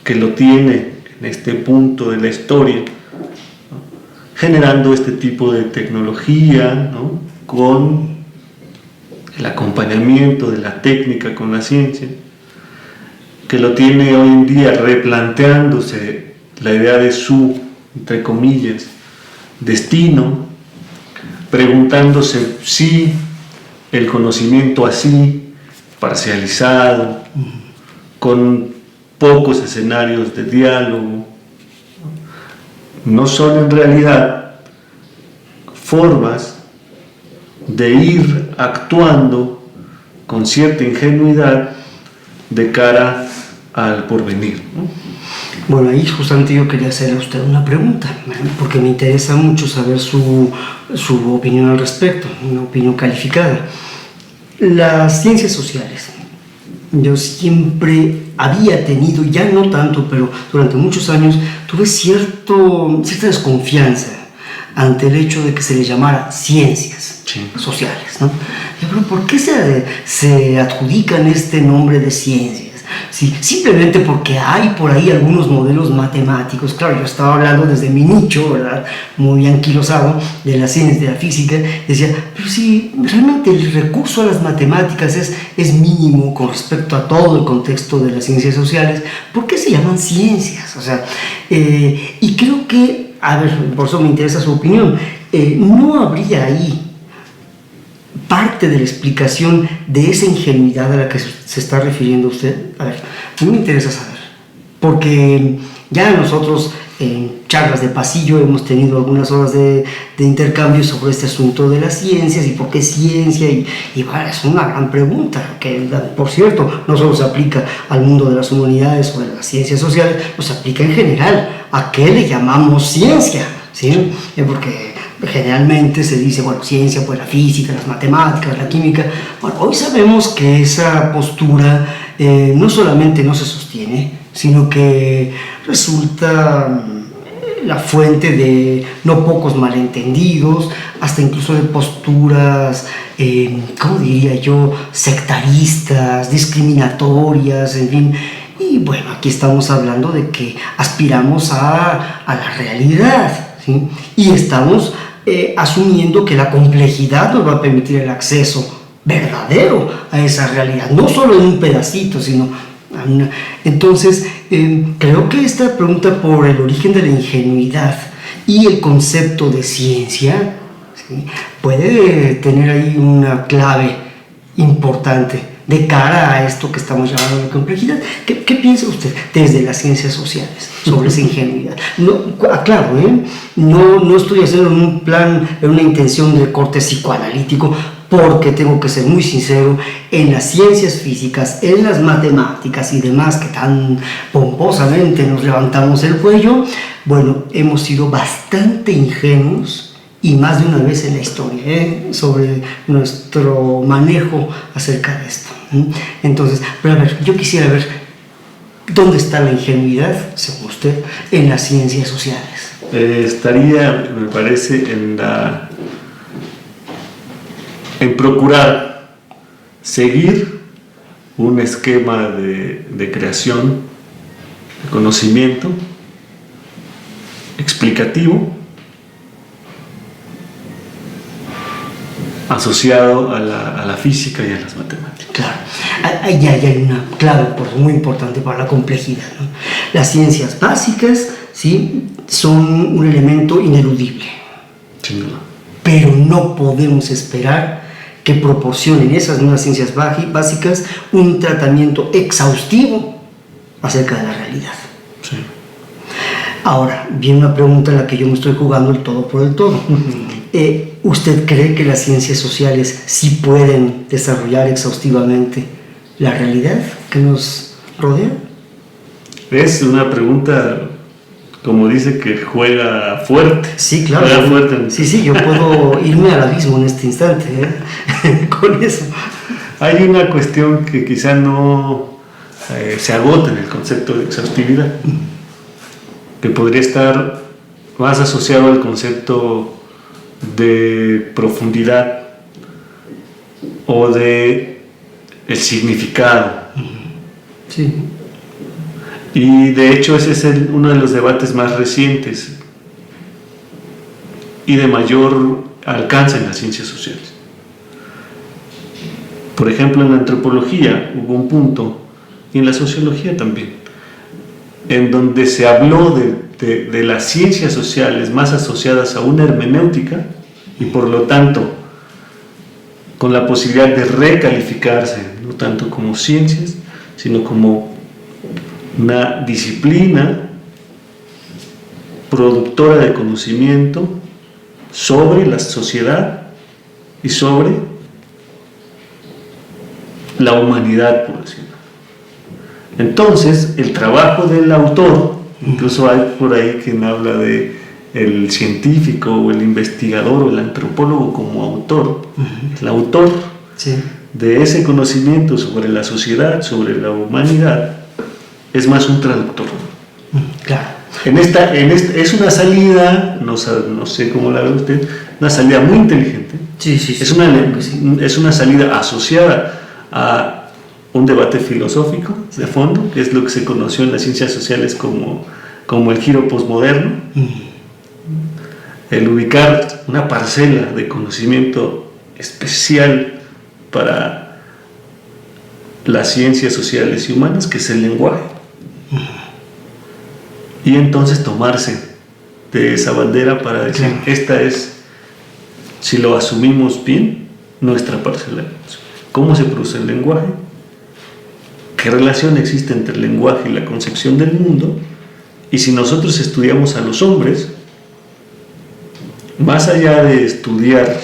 que lo tiene en este punto de la historia, ¿no?, generando este tipo de tecnología, ¿no?, con el acompañamiento de la técnica con la ciencia, que lo tiene hoy en día replanteándose la idea de su, entre comillas, destino, preguntándose si el conocimiento así, parcializado, con pocos escenarios de diálogo, no son en realidad formas de ir actuando con cierta ingenuidad de cara al porvenir, ¿no? Bueno, ahí justamente yo quería hacerle a usted una pregunta, porque me interesa mucho saber su opinión al respecto, una opinión calificada. Las ciencias sociales, yo siempre había tenido, ya no tanto, pero durante muchos años, tuve cierta desconfianza ante el hecho de que se le llamara ciencias sociales, ¿no? Pero ¿por qué se adjudican este nombre de ciencias? Sí, simplemente porque hay por ahí algunos modelos matemáticos. Claro, yo estaba hablando desde mi nicho, ¿verdad?, muy anquilosado de la ciencia, de la física. Decía, pero si realmente el recurso a las matemáticas es mínimo con respecto a todo el contexto de las ciencias sociales, ¿por qué se llaman ciencias? O sea, y creo que, a ver, por eso me interesa su opinión, no habría ahí parte de la explicación de esa ingenuidad a la que se está refiriendo usted. A ver, a mí me interesa saber, porque ya nosotros en charlas de pasillo hemos tenido algunas horas de intercambio sobre este asunto de las ciencias y por qué ciencia, y bueno, es una gran pregunta que, por cierto, no solo se aplica al mundo de las humanidades o de las ciencias sociales, pues se aplica en general. ¿A qué le llamamos ciencia? ¿Sí? Porque generalmente se dice, bueno, ciencia, pues la física, las matemáticas, la química. Bueno, hoy sabemos que esa postura no solamente no se sostiene, sino que resulta la fuente de no pocos malentendidos, hasta incluso de posturas, ¿cómo diría yo?, sectaristas, discriminatorias, en fin. Y bueno, aquí estamos hablando de que aspiramos a la realidad, ¿sí? Y estamos asumiendo que la complejidad nos va a permitir el acceso verdadero a esa realidad, no solo en un pedacito, sino a una. Entonces, creo que esta pregunta por el origen de la ingenuidad y el concepto de ciencia, ¿sí?, puede tener ahí una clave importante de cara a esto que estamos llamando de complejidad. ¿Qué piensa usted desde las ciencias sociales sobre esa ingenuidad? No, claro, no estoy haciendo un plan, una intención de corte psicoanalítico, porque tengo que ser muy sincero, en las ciencias físicas, en las matemáticas y demás que tan pomposamente nos levantamos el cuello, bueno, hemos sido bastante ingenuos, y más de una vez en la historia, sobre nuestro manejo acerca de esto. Entonces, pero a ver, yo quisiera ver dónde está la ingenuidad, según usted, en las ciencias sociales. estaría, me parece, en procurar seguir un esquema de creación, de conocimiento explicativo asociado a la física y a las matemáticas. Claro, ahí hay una clave muy importante para la complejidad, ¿no? Las ciencias básicas, ¿sí?, son un elemento ineludible. Sin duda. Pero no podemos esperar que proporcionen esas nuevas ciencias básicas un tratamiento exhaustivo acerca de la realidad. Sí. Ahora, viene una pregunta en la que yo me estoy jugando el todo por el todo. ¿Usted cree que las ciencias sociales sí pueden desarrollar exhaustivamente la realidad que nos rodea? Es una pregunta, como dice, que juega fuerte. Sí, claro. Juega fuerte. Sí, yo puedo irme al abismo en este instante, con eso. Hay una cuestión que quizá no se agota en el concepto de exhaustividad, que podría estar más asociado al concepto de profundidad o de el significado. Sí. Y de hecho ese es uno de los debates más recientes y de mayor alcance en las ciencias sociales. Por ejemplo, en la antropología hubo un punto, y en la sociología también, en donde se habló de las ciencias sociales más asociadas a una hermenéutica y por lo tanto con la posibilidad de recalificarse, no tanto como ciencias, sino como una disciplina productora de conocimiento sobre la sociedad y sobre la humanidad, por decirlo. Entonces, el trabajo del autor, incluso hay por ahí quien habla de el científico o el investigador o el antropólogo como autor, el autor de ese conocimiento sobre la sociedad, sobre la humanidad, es más un traductor. Claro. Es una salida, no sé cómo la ve usted, una salida muy inteligente. Sí. Es una salida asociada a un debate filosófico de fondo, que es lo que se conoció en las ciencias sociales como el giro posmoderno. El ubicar una parcela de conocimiento especial para las ciencias sociales y humanas, que es el lenguaje. Y entonces tomarse de esa bandera para decir, claro, esta es, si lo asumimos bien, nuestra parcela. ¿Cómo se produce el lenguaje? ¿Qué relación existe entre el lenguaje y la concepción del mundo? Y si nosotros estudiamos a los hombres, más allá de estudiar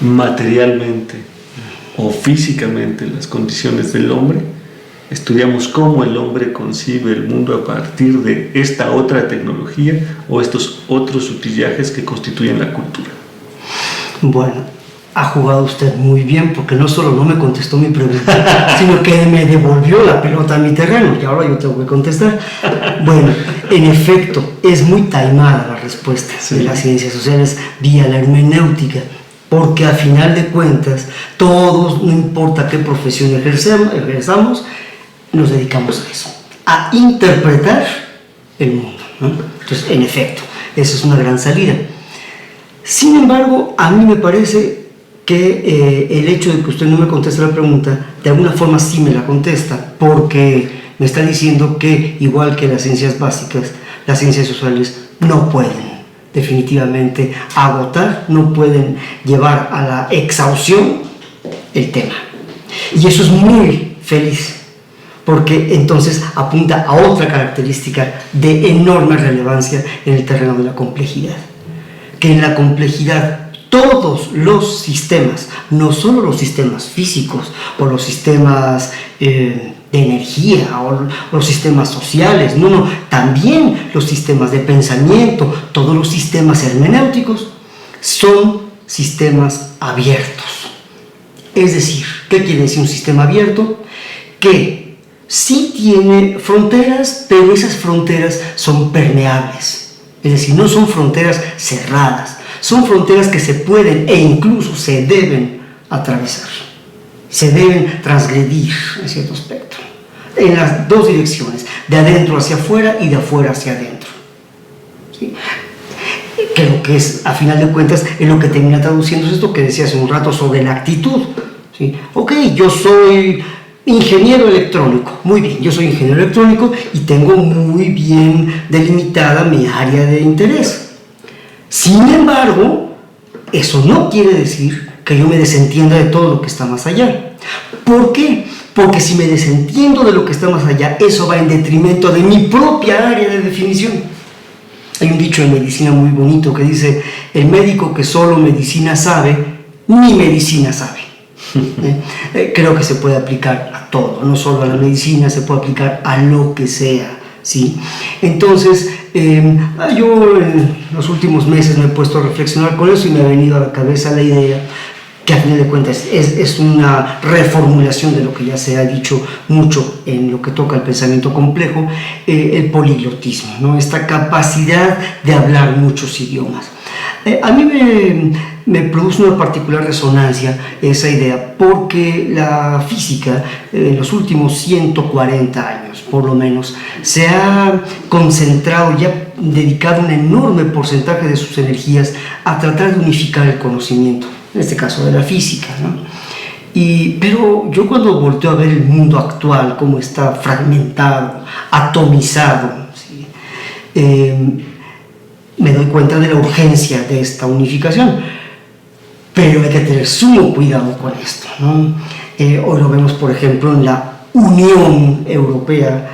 materialmente o físicamente las condiciones del hombre, estudiamos cómo el hombre concibe el mundo a partir de esta otra tecnología o estos otros utillajes que constituyen la cultura. Bueno, ha jugado usted muy bien, porque no solo no me contestó mi pregunta, sino que me devolvió la pelota a mi terreno, y ahora yo tengo que contestar. Bueno, en efecto, es muy taimada la respuesta de las ciencias sociales vía la hermenéutica, porque a final de cuentas, todos, no importa qué profesión ejerzamos, nos dedicamos a eso, a interpretar el mundo, ¿no? Entonces, en efecto, esa es una gran salida. Sin embargo, a mí me parece que el hecho de que usted no me conteste la pregunta, de alguna forma sí me la contesta, porque me está diciendo que, igual que las ciencias básicas, las ciencias sociales no pueden definitivamente agotar, no pueden llevar a la exhaustión el tema. Y eso es muy feliz, porque entonces apunta a otra característica de enorme relevancia en el terreno de la complejidad, que en la complejidad todos los sistemas, no solo los sistemas físicos o los sistemas de energía o los sistemas sociales, no, también los sistemas de pensamiento, todos los sistemas hermenéuticos son sistemas abiertos. Es decir, ¿qué quiere decir un sistema abierto? Que sí tiene fronteras, pero esas fronteras son permeables. Es decir, no son fronteras cerradas, son fronteras que se pueden e incluso se deben atravesar, se deben transgredir en cierto aspecto, en las dos direcciones, de adentro hacia afuera y de afuera hacia adentro. ¿Sí? Creo que es, a final de cuentas, en lo que termina traduciendo esto que decía hace un rato sobre la actitud. ¿Sí? Ok, yo soy ingeniero electrónico, muy bien, yo soy ingeniero electrónico y tengo muy bien delimitada mi área de interés. Sin embargo, eso no quiere decir que yo me desentienda de todo lo que está más allá. ¿Por qué? Porque si me desentiendo de lo que está más allá, eso va en detrimento de mi propia área de definición. Hay un dicho en medicina muy bonito que dice: el médico que solo medicina sabe, ni medicina sabe. Creo que se puede aplicar a todo, no solo a la medicina, se puede aplicar a lo que sea, ¿sí? Entonces, yo en los últimos meses me he puesto a reflexionar con eso y me ha venido a la cabeza la idea que a fin de cuentas es una reformulación de lo que ya se ha dicho mucho en lo que toca al pensamiento complejo, el poliglotismo, ¿no? Esta capacidad de hablar muchos idiomas. A mí me produce una particular resonancia esa idea, porque la física en los últimos 140 años, por lo menos, se ha concentrado y ha dedicado un enorme porcentaje de sus energías a tratar de unificar el conocimiento, en este caso de la física, ¿no? Pero yo cuando volteo a ver el mundo actual, cómo está fragmentado, atomizado, ¿sí? Me doy cuenta de la urgencia de esta unificación, pero hay que tener sumo cuidado con esto, ¿no? Hoy lo vemos, por ejemplo, en la Unión Europea.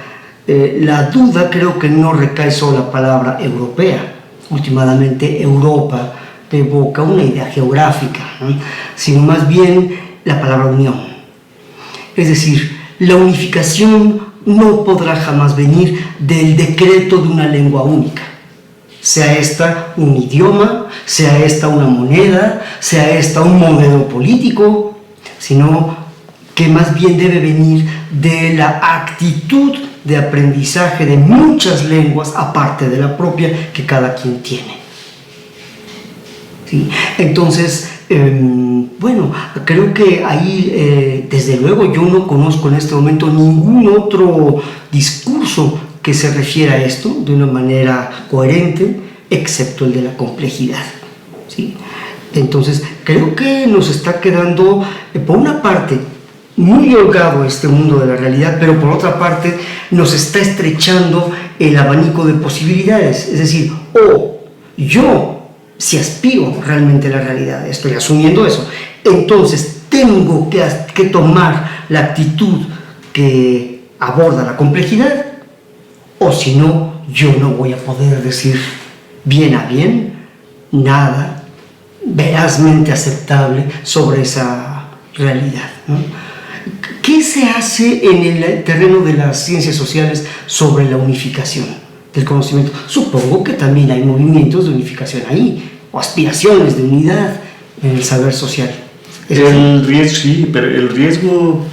La duda creo que no recae sobre la palabra europea. Últimamente Europa evoca una idea geográfica, ¿no? Sino más bien la palabra unión. Es decir, la unificación no podrá jamás venir del decreto de una lengua única, sea esta un idioma, sea esta una moneda, sea esta un modelo político, sino que más bien debe venir de la actitud de aprendizaje de muchas lenguas aparte de la propia que cada quien tiene. ¿Sí? Entonces, bueno, creo que ahí, desde luego, yo no conozco en este momento ningún otro discurso que se refiera a esto de una manera coherente, excepto el de la complejidad, ¿sí? Entonces, creo que nos está quedando, por una parte, muy holgado este mundo de la realidad, pero por otra parte, nos está estrechando el abanico de posibilidades. Es decir, yo, si aspiro realmente a la realidad, estoy asumiendo eso, entonces tengo que tomar la actitud que aborda la complejidad, o si no, yo no voy a poder decir bien a bien nada verazmente aceptable sobre esa realidad, ¿no? ¿Qué se hace en el terreno de las ciencias sociales sobre la unificación del conocimiento? Supongo que también hay movimientos de unificación ahí, o aspiraciones de unidad en el saber social. El riesgo, sí, pero el riesgo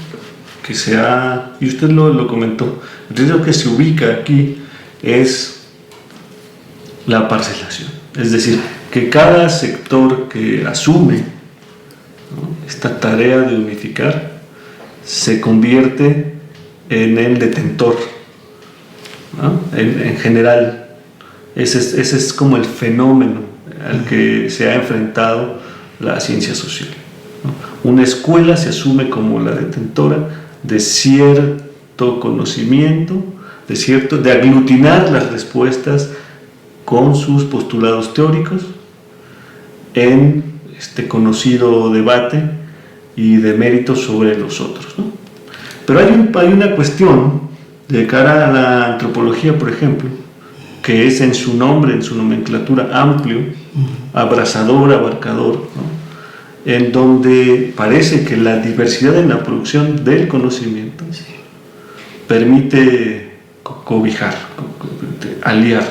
que se ha, y usted lo comentó, el riesgo que se ubica aquí es la parcelación. Es decir, que cada sector que asume, ¿no?, esta tarea de unificar se convierte en el detentor, ¿no? En general, ese es como el fenómeno al que se ha enfrentado la ciencia social, ¿no? Una escuela se asume como la detentora de cierto conocimiento, de aglutinar las respuestas con sus postulados teóricos en este conocido debate y de méritos sobre los otros, ¿no? Pero hay una cuestión de cara a la antropología, por ejemplo, que es en su nombre, en su nomenclatura, amplio, abrazador, abarcador, ¿no?, en donde parece que la diversidad en la producción del conocimiento permite cobijar, aliar.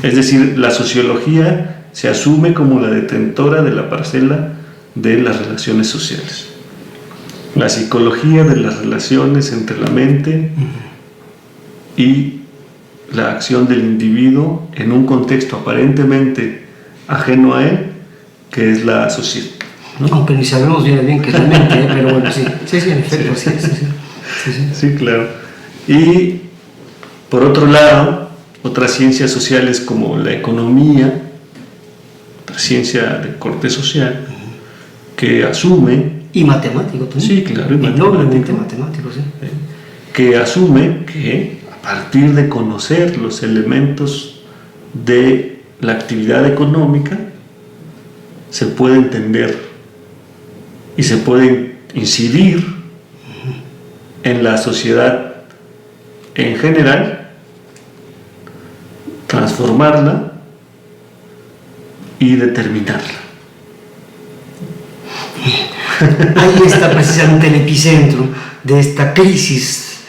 Es decir, la sociología se asume como la detentora de la parcela de las relaciones sociales. la psicología de las relaciones entre la mente y la acción del individuo en un contexto aparentemente ajeno a él, que es la sociedad, ¿no? Aunque ni sabemos bien qué es la mente, pero bueno, sí, en efecto, sí. Sí, claro. Y por otro lado, otras ciencias sociales como la economía, otra ciencia de corte social, que asume... Y matemático también. Sí, claro, y enormemente matemático, sí. Que asume que a partir de conocer los elementos de la actividad económica, se puede entender y se puede incidir en la sociedad en general, transformarla y determinarla. Ahí está precisamente el epicentro de esta crisis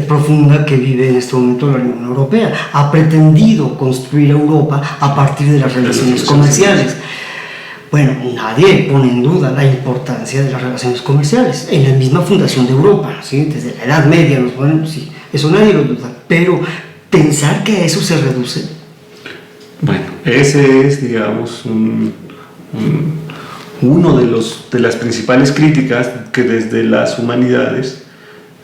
profunda que vive en este momento la Unión Europea. Ha pretendido construir Europa a partir de las relaciones comerciales. Bueno, nadie pone en duda la importancia de las relaciones comerciales. En la misma fundación de Europa, ¿sí? Desde la Edad Media, sí, eso nadie lo duda. Pero pensar que a eso se reduce. Bueno, ese es, digamos, uno de las principales críticas que desde las humanidades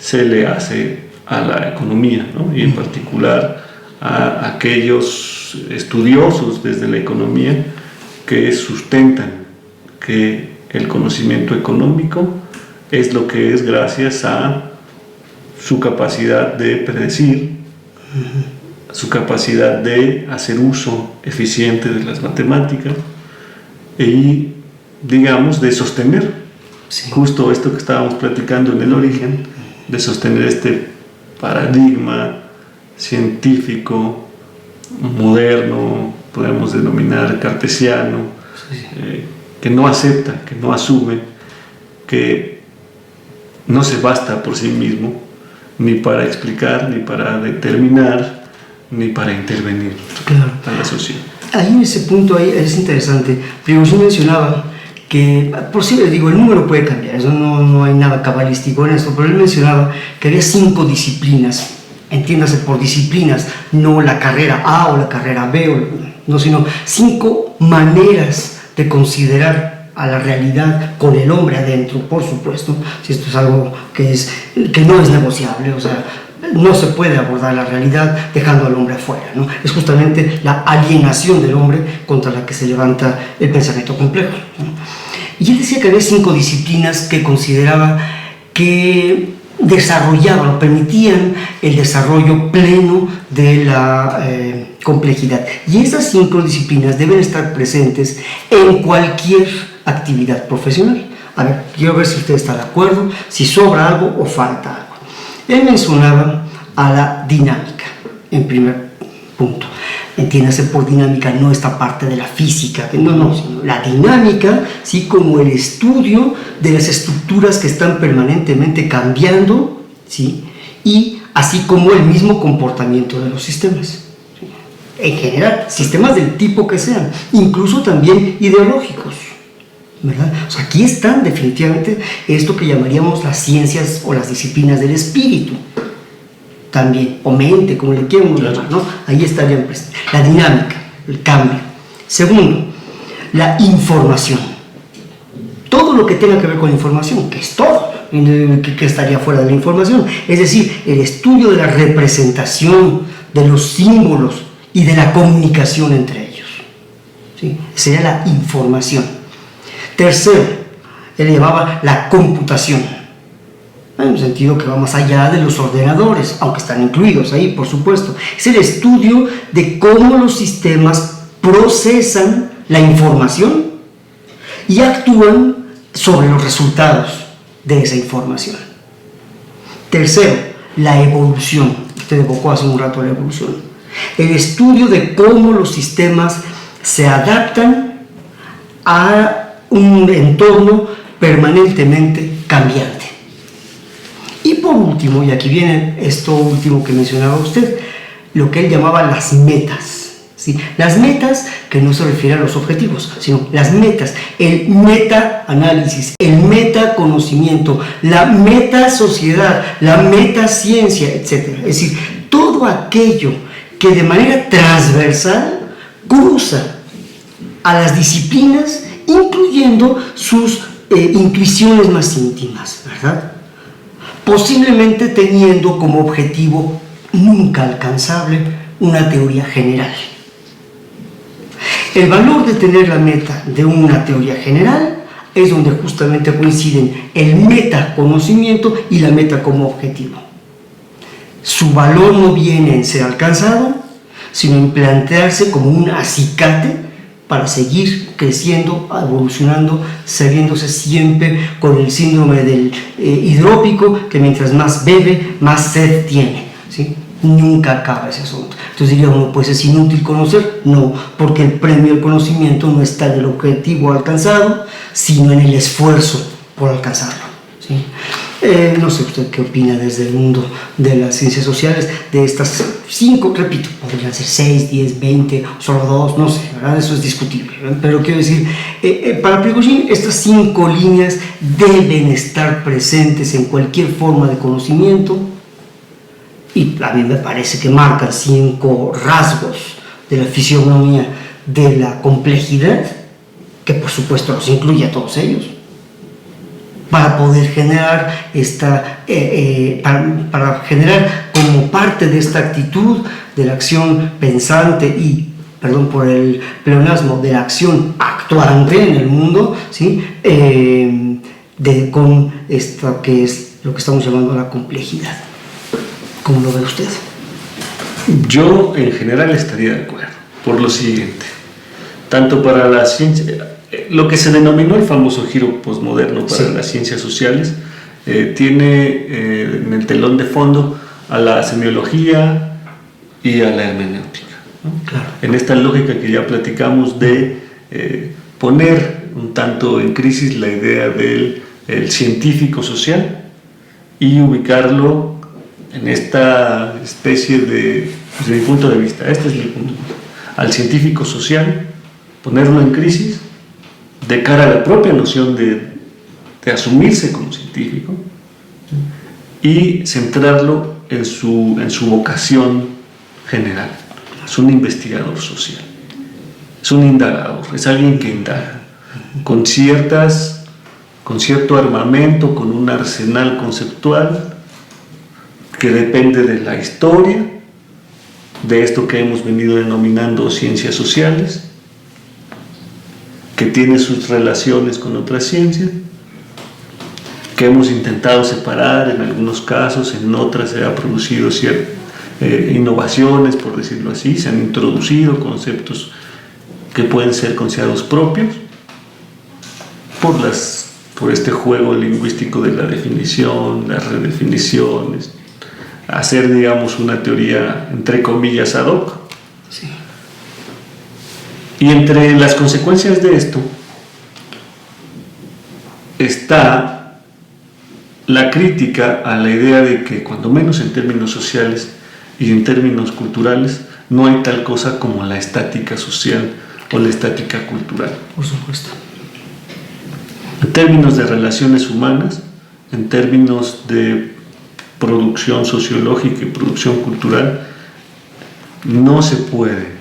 se le hace a la economía, ¿no? Y en particular a aquellos estudiosos desde la economía que sustentan que el conocimiento económico es lo que es gracias a su capacidad de predecir, su capacidad de hacer uso eficiente de las matemáticas y, digamos, de sostener justo esto que estábamos platicando en el origen, de sostener este paradigma científico moderno, podemos denominar cartesiano, que no acepta, que no asume, que no se basta por sí mismo, ni para explicar, ni para determinar, ni para intervenir a la sociedad. Ahí en ese punto ahí es interesante. Prigozhin mencionaba que, por si les digo, el número puede cambiar, eso no hay nada cabalístico en esto, pero él mencionaba que había 5 disciplinas, entiéndase por disciplinas, no la carrera A o la carrera B, no, sino 5 maneras de considerar a la realidad con el hombre adentro, por supuesto, si esto es algo que no es negociable, o sea, no se puede abordar la realidad dejando al hombre afuera, ¿no? Es justamente la alienación del hombre contra la que se levanta el pensamiento complejo, ¿no? Y él decía que había 5 disciplinas que consideraba que desarrollaban o permitían el desarrollo pleno de la complejidad. Y esas 5 disciplinas deben estar presentes en cualquier actividad profesional. A ver, quiero ver si usted está de acuerdo, si sobra algo o falta algo. Él mencionaba a la dinámica, en primer punto. Entiéndase por dinámica no esta parte de la física, sino la dinámica, ¿sí? Como el estudio de las estructuras que están permanentemente cambiando, ¿sí? Y así como el mismo comportamiento de los sistemas, ¿sí? En general, sistemas del tipo que sean, incluso también ideológicos, ¿verdad? O sea, aquí están definitivamente esto que llamaríamos las ciencias o las disciplinas del espíritu, también, o mente, como le quieran llamar, ¿no? Ahí estarían presentes. La dinámica, el cambio. Segundo, la información. Todo lo que tenga que ver con información, que es todo, que estaría fuera de la información. Es decir, el estudio de la representación, de los símbolos y de la comunicación entre ellos, ¿sí? Sería la información. Tercero, él llamaba la computación. En un sentido que va más allá de los ordenadores, aunque están incluidos ahí, por supuesto. Es el estudio de cómo los sistemas procesan la información y actúan sobre los resultados de esa información. Tercero, la evolución. Usted evocó hace un rato la evolución. El estudio de cómo los sistemas se adaptan a un entorno permanentemente cambiante. Y por último, y aquí viene esto último que mencionaba usted, lo que él llamaba las metas, ¿sí? Las metas, que no se refiere a los objetivos, sino las metas, el meta-análisis, el meta-conocimiento, la meta-sociedad, la meta-ciencia, etc. Es decir, todo aquello que de manera transversal cruza a las disciplinas, incluyendo sus intuiciones más íntimas, ¿verdad? Posiblemente teniendo como objetivo nunca alcanzable una teoría general. El valor de tener la meta de una teoría general es donde justamente coinciden el metaconocimiento y la meta como objetivo. Su valor no viene en ser alcanzado, sino en plantearse como un acicate para seguir creciendo, evolucionando, sabiéndose siempre con el síndrome del hidrópico, que mientras más bebe, más sed tiene, ¿sí? Nunca acaba ese asunto. Entonces diría uno, pues es inútil conocer. No, porque el premio al conocimiento no está en el objetivo alcanzado, sino en el esfuerzo por alcanzarlo, ¿sí? No sé usted qué opina desde el mundo de las ciencias sociales de estas 5, repito, podrían ser 6, 10, 20, solo 2, no sé, ¿verdad? Eso es discutible, ¿verdad? Pero quiero decir, para Prigozhin estas 5 líneas deben estar presentes en cualquier forma de conocimiento, y a mí me parece que marcan 5 rasgos de la fisionomía de la complejidad, que por supuesto los incluye a todos ellos, para poder generar para generar como parte de esta actitud de la acción pensante y, perdón por el pleonasmo, de la acción actuante en el mundo, ¿sí? Con esto que es lo que estamos llamando la complejidad. ¿Cómo lo ve usted? Yo en general estaría de acuerdo, por lo siguiente. Tanto para la ciencia, lo que se denominó el famoso giro posmoderno para las ciencias sociales, tiene en el telón de fondo a la semiología y a la hermenéutica, ¿no? Claro. En esta lógica que ya platicamos de poner un tanto en crisis la idea del científico social y ubicarlo en esta especie de, desde mi punto de vista, este es mi punto de vista, al científico social, ponerlo en crisis de cara a la propia noción de asumirse como científico, y centrarlo en su vocación general. Es un investigador social, es un indagador, es alguien que indaga con cierto armamento, con un arsenal conceptual que depende de la historia, de esto que hemos venido denominando ciencias sociales, que tiene sus relaciones con otras ciencias, que hemos intentado separar en algunos casos, en otras se ha producido ciertas innovaciones, por decirlo así, se han introducido conceptos que pueden ser considerados propios por este juego lingüístico de la definición, las redefiniciones, hacer, digamos, una teoría entre comillas ad hoc. Sí. Y entre las consecuencias de esto está la crítica a la idea de que, cuando menos en términos sociales y en términos culturales, no hay tal cosa como la estática social o la estática cultural. Por supuesto. En términos de relaciones humanas, en términos de producción sociológica y producción cultural, no se puede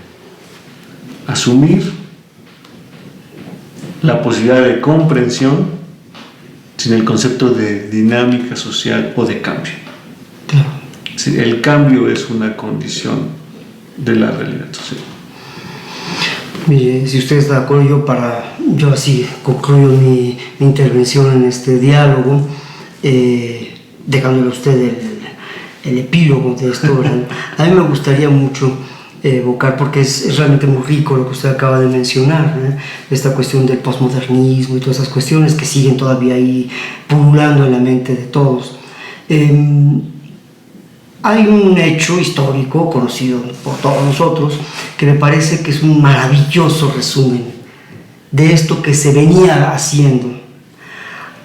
asumir la posibilidad de comprensión sin el concepto de dinámica social o de cambio. Claro. El cambio es una condición de la realidad social. Mire, si usted está de acuerdo, yo así concluyo mi intervención en este diálogo, dejándole a usted el epílogo de esto. A mí me gustaría mucho evocar, porque es realmente muy rico lo que usted acaba de mencionar, esta cuestión del posmodernismo y todas esas cuestiones que siguen todavía ahí pululando en la mente de todos. Hay un hecho histórico conocido por todos nosotros que me parece que es un maravilloso resumen de esto que se venía haciendo,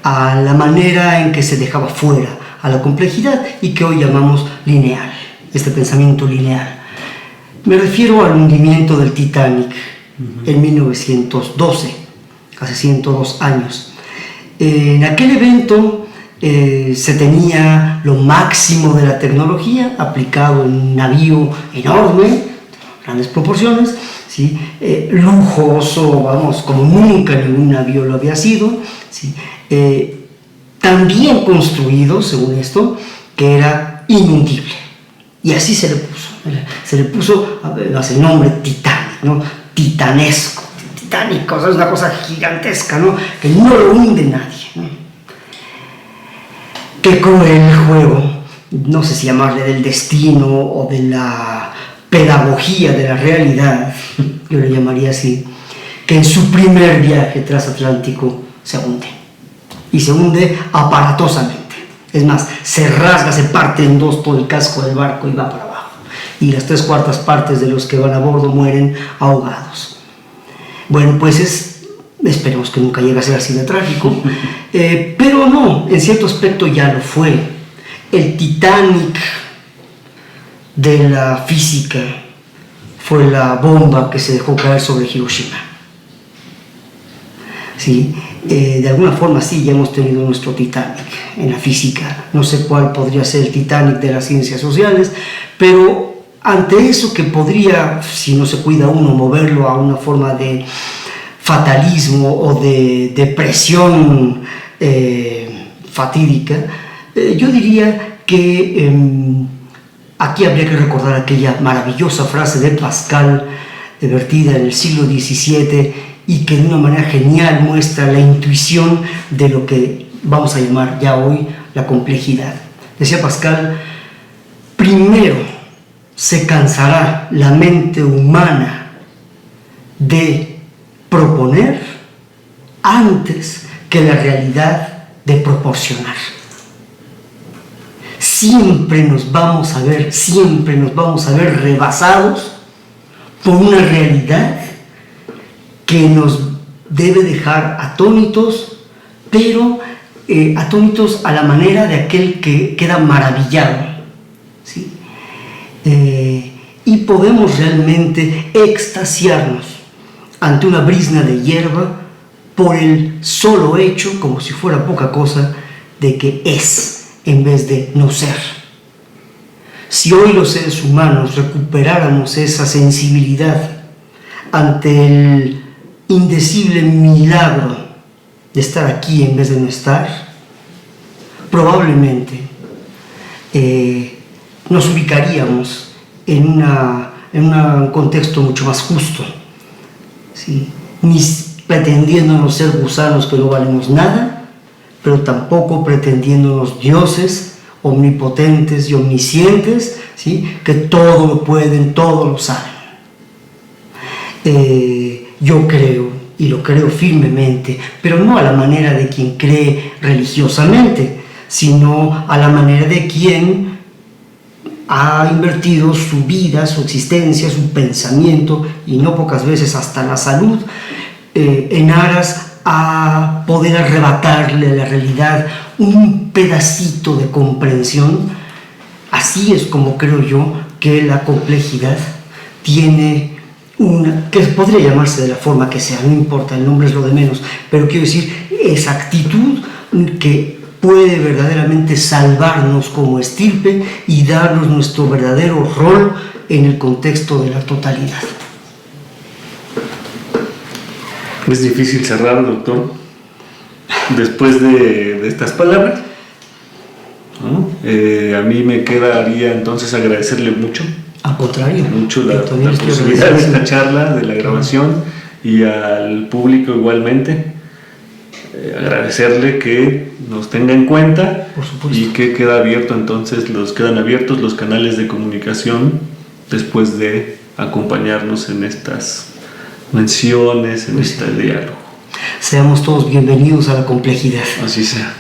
a la manera en que se dejaba fuera a la complejidad y que hoy llamamos lineal, este pensamiento lineal. Me refiero al hundimiento del Titanic en 1912, hace 102 años. En aquel evento se tenía lo máximo de la tecnología aplicado en un navío enorme, grandes proporciones, ¿sí? Lujoso, vamos, como nunca ningún navío lo había sido, ¿sí? Tan bien construido, según esto, que era inhundible. Y así se le puso el nombre Titanic, ¿no? Titanesco, titánico, o sea, es una cosa gigantesca, ¿no? Que no lo hunde nadie, ¿no? Qué cruel juego, no sé si llamarle del destino o de la pedagogía de la realidad, yo le llamaría así, que en su primer viaje transatlántico se hunde. Y se hunde aparatosamente. Es más, se rasga, se parte en dos todo el casco del barco y va para abajo. Y las 3/4 partes de los que van a bordo mueren ahogados. Bueno, pues esperemos que nunca llegue a ser así de trágico. Pero no, en cierto aspecto ya lo fue. El Titanic de la física fue la bomba que se dejó caer sobre Hiroshima. ¿Sí? De alguna forma sí, ya hemos tenido nuestro Titanic en la física. No sé cuál podría ser el Titanic de las ciencias sociales, pero ante eso que podría, si no se cuida uno, moverlo a una forma de fatalismo o de depresión fatídica, yo diría que aquí habría que recordar aquella maravillosa frase de Pascal, vertida en el siglo XVII, y que de una manera genial muestra la intuición de lo que vamos a llamar ya hoy la complejidad. Decía Pascal: primero se cansará la mente humana de proponer antes que la realidad de proporcionar. Siempre nos vamos a ver rebasados por una realidad que nos debe dejar atónitos, pero atónitos a la manera de aquel que queda maravillado, ¿sí? Y podemos realmente extasiarnos ante una brizna de hierba por el solo hecho, como si fuera poca cosa, de que es en vez de no ser. Si hoy los seres humanos recuperáramos esa sensibilidad ante el indecible milagro de estar aquí en vez de no estar, probablemente nos ubicaríamos en un contexto mucho más justo, ¿sí? Ni pretendiéndonos ser gusanos que no valemos nada, pero tampoco pretendiéndonos dioses omnipotentes y omniscientes, ¿sí? Que todo lo pueden, todo lo saben. Yo creo, y lo creo firmemente, pero no a la manera de quien cree religiosamente, sino a la manera de quien ha invertido su vida, su existencia, su pensamiento, y no pocas veces hasta la salud, en aras a poder arrebatarle a la realidad un pedacito de comprensión. Así es como creo yo que la complejidad tiene que podría llamarse de la forma que sea, no importa, el nombre es lo de menos, pero quiero decir, esa actitud que puede verdaderamente salvarnos como estirpe y darnos nuestro verdadero rol en el contexto de la totalidad. Es difícil cerrar, doctor, después de estas palabras, ¿no? A mí me quedaría entonces agradecerle mucho. Al contrario, mucho la posibilidad de esta charla, de la grabación, y al público igualmente. Agradecerle que nos tenga en cuenta. Por supuesto. Y que quedan abiertos los canales de comunicación después de acompañarnos en estas menciones, en este diálogo. Seamos todos bienvenidos a la complejidad. Así sea.